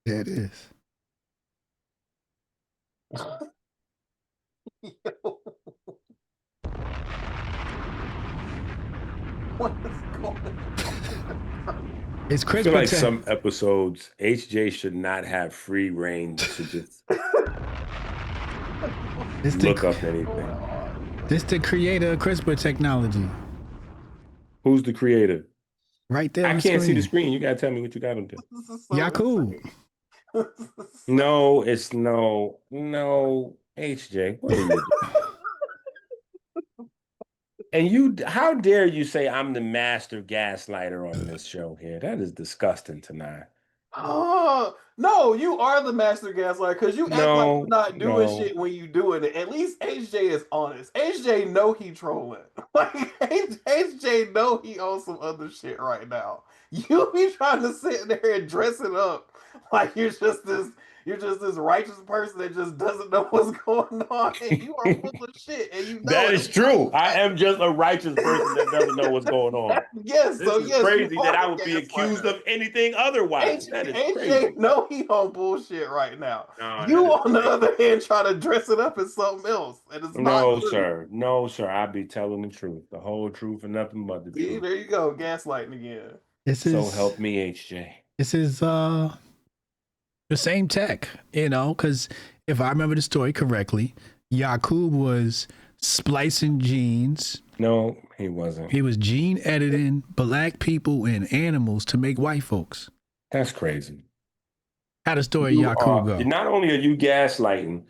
There it is. What is going on? It's I feel like CRISPR. some episodes, HJ should not have free reign to just look up anything. This the creator of CRISPR technology. Who's the creator? Right there on I the can't see the screen. screen. You gotta tell me what you got him to. Yakub. No, it's no, HJ. What are you doing? And you, how dare you say I'm the master gaslighter on this show here? That is disgusting, Tanei. Oh, no, you are the master gaslighter because you act like you're not doing shit when you doing it. At least HJ is honest. HJ know he trolling. Like HJ know he on some other shit right now. You be trying to sit there and dress it up like you're just this righteous person that just doesn't know what's going on, and you are full of shit, and you know that it. is true. I am just a righteous person that doesn't know what's going on. Yes, This is crazy that I would be accused of anything otherwise. That is crazy. AJ know he on bullshit right now. No, You, that is on the crazy. other hand, try to dress it up as something else, and it's No, not true. sir. No, sir. I be telling the truth, the whole truth, and nothing but the See, truth. there you go, gaslighting again. So help me, HJ. This is the same tech, you know, because if I remember the story correctly, Yakub was splicing genes. No, he wasn't. He was gene editing black people and animals to make white folks. That's crazy. How the story of Yakub go? Not only are you gaslighting,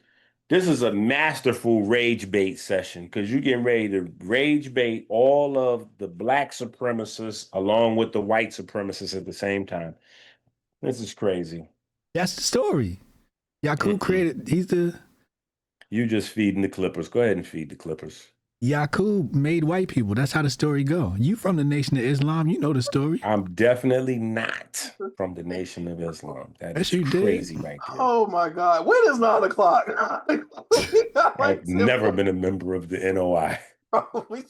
this is a masterful rage bait session because you're getting ready to rage bait all of the black supremacists along with the white supremacists at the same time. This is crazy. That's the story. Yakub created, You just feeding the Clippers. Go ahead and feed the Clippers. Yakub made white people. That's how the story go. You from the Nation of Islam, you know the story. I'm definitely not from the Nation of Islam. That is crazy right there. Oh my God. When is 9 o'clock? I've never been a member of the NOI. We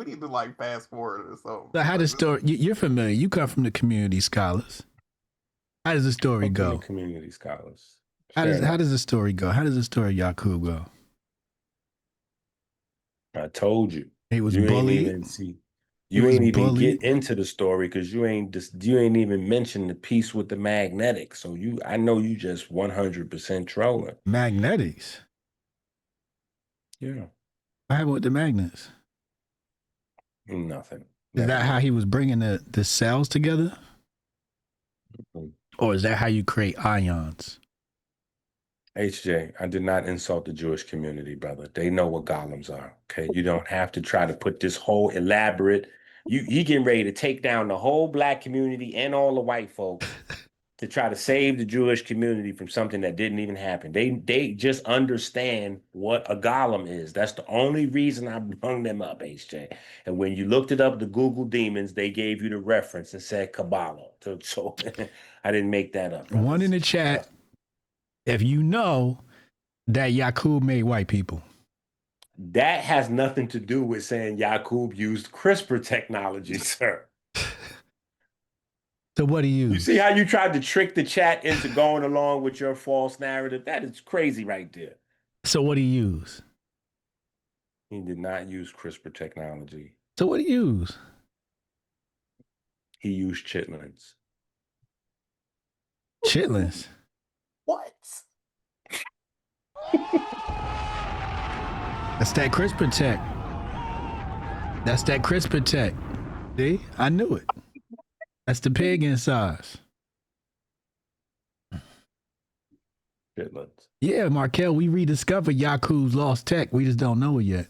need to like fast forward or something. So how the story, you're familiar. You come from the community scholars. How does the story go? The community scholars. How does the story go? How does the story of Yakub go? I told you. He was you bullied. You ain't even get into the story because you ain't even mentioned the piece with the magnetic. So I know you just 100% trolling. Magnetics. Yeah. What happened with the magnets? Nothing. Is that how he was bringing the cells together? Mm-hmm. Or is that how you create ions? HJ, I did not insult the Jewish community, brother. They know what golems are, okay? You don't have to try to put this whole elaborate... You getting ready to take down the whole black community and all the white folks to try to save the Jewish community from something that didn't even happen. They just understand what a golem is. That's the only reason I hung them up, HJ. And when you looked it up, the Google demons, they gave you the reference and said Kabbalah. So I didn't make that up. Brothers. One in the chat, if you know that Yakub made white people. That has nothing to do with saying Yakub used CRISPR technology, sir. So what do you use? You see how you tried to trick the chat into going along with your false narrative? That is crazy right there. So what do you use? He did not use CRISPR technology. So what do you use? He used chitlins. Chitlins? What? That's that CRISPR tech. That's that CRISPR tech. See? I knew it. That's the pig insides. Chitlins. Yeah, Markel, we rediscovered Yaku's lost tech. We just don't know it yet.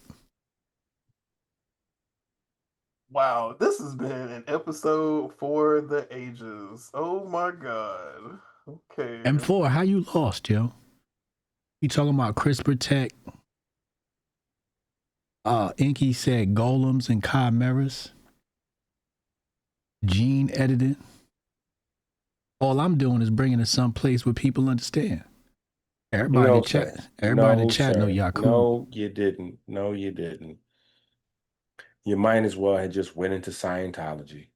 Wow, this has been an episode for the ages. Oh my god. Okay. M4, how you lost, yo? You talking about CRISPR tech? EnQi said golems and chimeras. Gene editing. All I'm doing is bringing it someplace where people understand. Everybody in the chat. Everybody in the chat know Yaku. No, you didn't. No, you didn't. You might as well have just went into Scientology.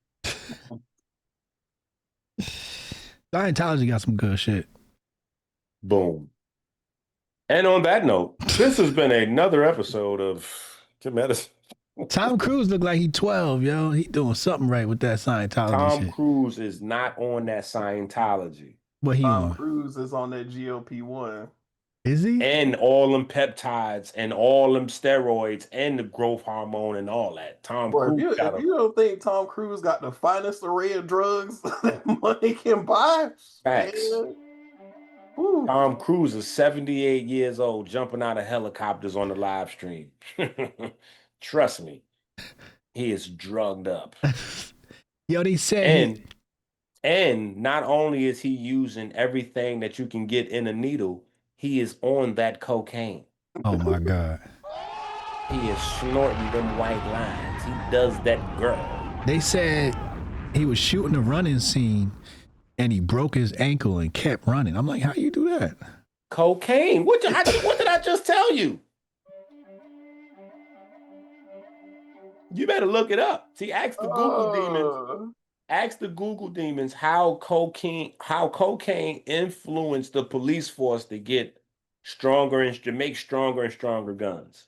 Scientology got some good shit. Boom. And on that note, this has been another episode of KeMedicine. Tom Cruise look like he 12, yo. He doing something right with that Scientology Tom shit. Cruise is not on that Scientology. What he Tom on? Cruise is on that GLP-1. Is he? And all them peptides and all them steroids and the growth hormone and all that. Tom Boy, Cruise if you don't think Tom Cruise got the finest array of drugs that money can buy, facts. man. Ooh. Tom Cruise is 78 years old, jumping out of helicopters on the live stream. Trust me, he is drugged up. Yo, they said and not only is he using everything that you can get in a needle, he is on that cocaine. Oh my God. He is snorting them white lines. He does that girl. They said he was shooting a running scene and he broke his ankle and kept running. I'm like, how you do that? Cocaine. What did I just tell you? You better look it up. See, ask the Google demons. Ask the Google demons how cocaine influenced the police force to get stronger and to make stronger and stronger guns.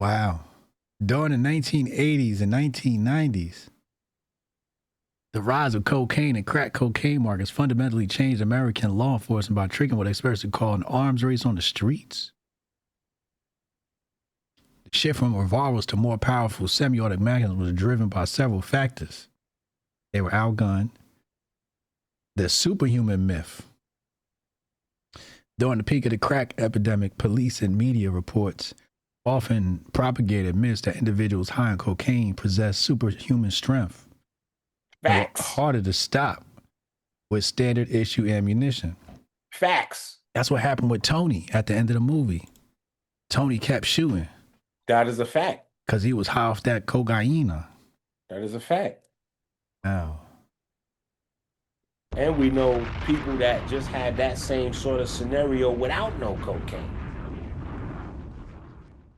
Wow. During the 1980s and 1990s, the rise of cocaine and crack cocaine markets fundamentally changed American law enforcement by triggering what experts would call an arms race on the streets. The shift from revolvers to more powerful semi-automatic magnums was driven by several factors. They were outgunned, the superhuman myth. During the peak of the crack epidemic, police and media reports often propagated myths that individuals high on cocaine possess superhuman strength. Facts. Harder to stop with standard issue ammunition. Facts. That's what happened with Tony at the end of the movie. Tony kept shooting. That is a fact. Because he was high off that cocaine. That is a fact. Wow. And we know people that just had that same sort of scenario without no cocaine.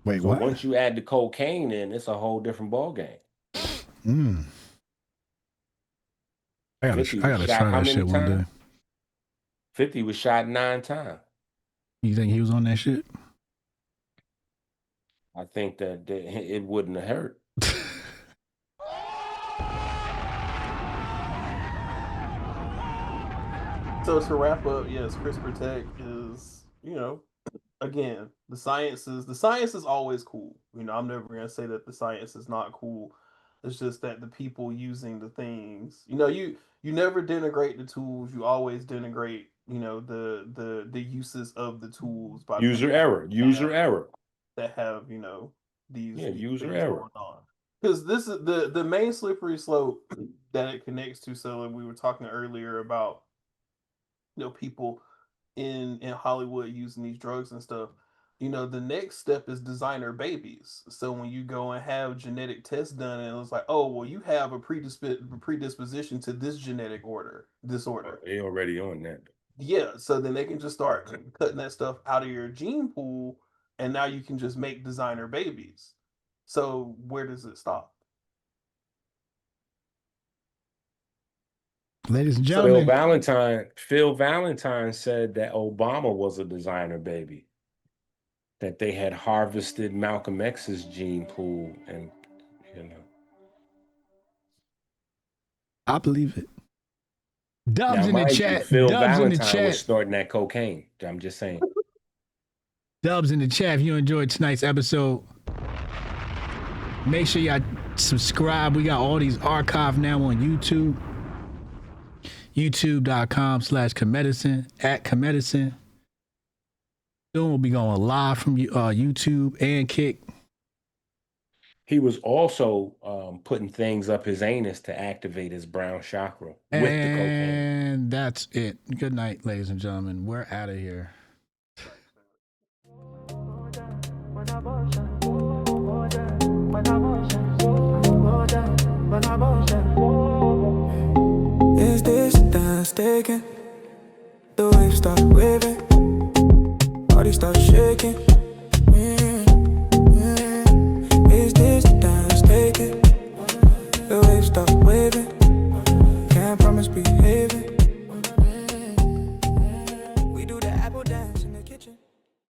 Wait, so what? Once you add the cocaine in, it's a whole different ballgame. I gotta try that shit one day. 50 was shot 9 times. You think he was on that shit? I think that it wouldn't have hurt. So to wrap up, yes, CRISPR tech is, again, the science is always cool. I'm never going to say that the science is not cool. It's just that the people using the things, you never denigrate the tools. You always denigrate, the uses of the tools by user error that have, these user things error going on. Because this is the main slippery slope that it connects to. So we were talking earlier about, people in Hollywood using these drugs and stuff. The next step is designer babies. So when you go and have genetic tests done, and it's like, oh, well, you have a predisposition to this genetic disorder. They already on that. Yeah, so then they can just start cutting that stuff out of your gene pool, and now you can just make designer babies. So where does it stop? Ladies and gentlemen, Phil Valentine said that Obama was a designer baby. That they had harvested Malcolm X's gene pool, and I believe it. Dubs Now, in the mind you, chat. Phil Dubs in the Valentine was chat. snorting that cocaine. I'm just saying. Dubs in the chat. If you enjoyed tonight's episode, make sure y'all subscribe. We got all these archived now on YouTube. YouTube.com/KeMedicine, @KeMedicine. Soon we'll be going live from YouTube and Kick. He was also putting things up his anus to activate his brown chakra with the cocaine. And that's it. Good night, ladies and gentlemen. We're out of here. Is this dance taken? The waves start waving, body start shaking.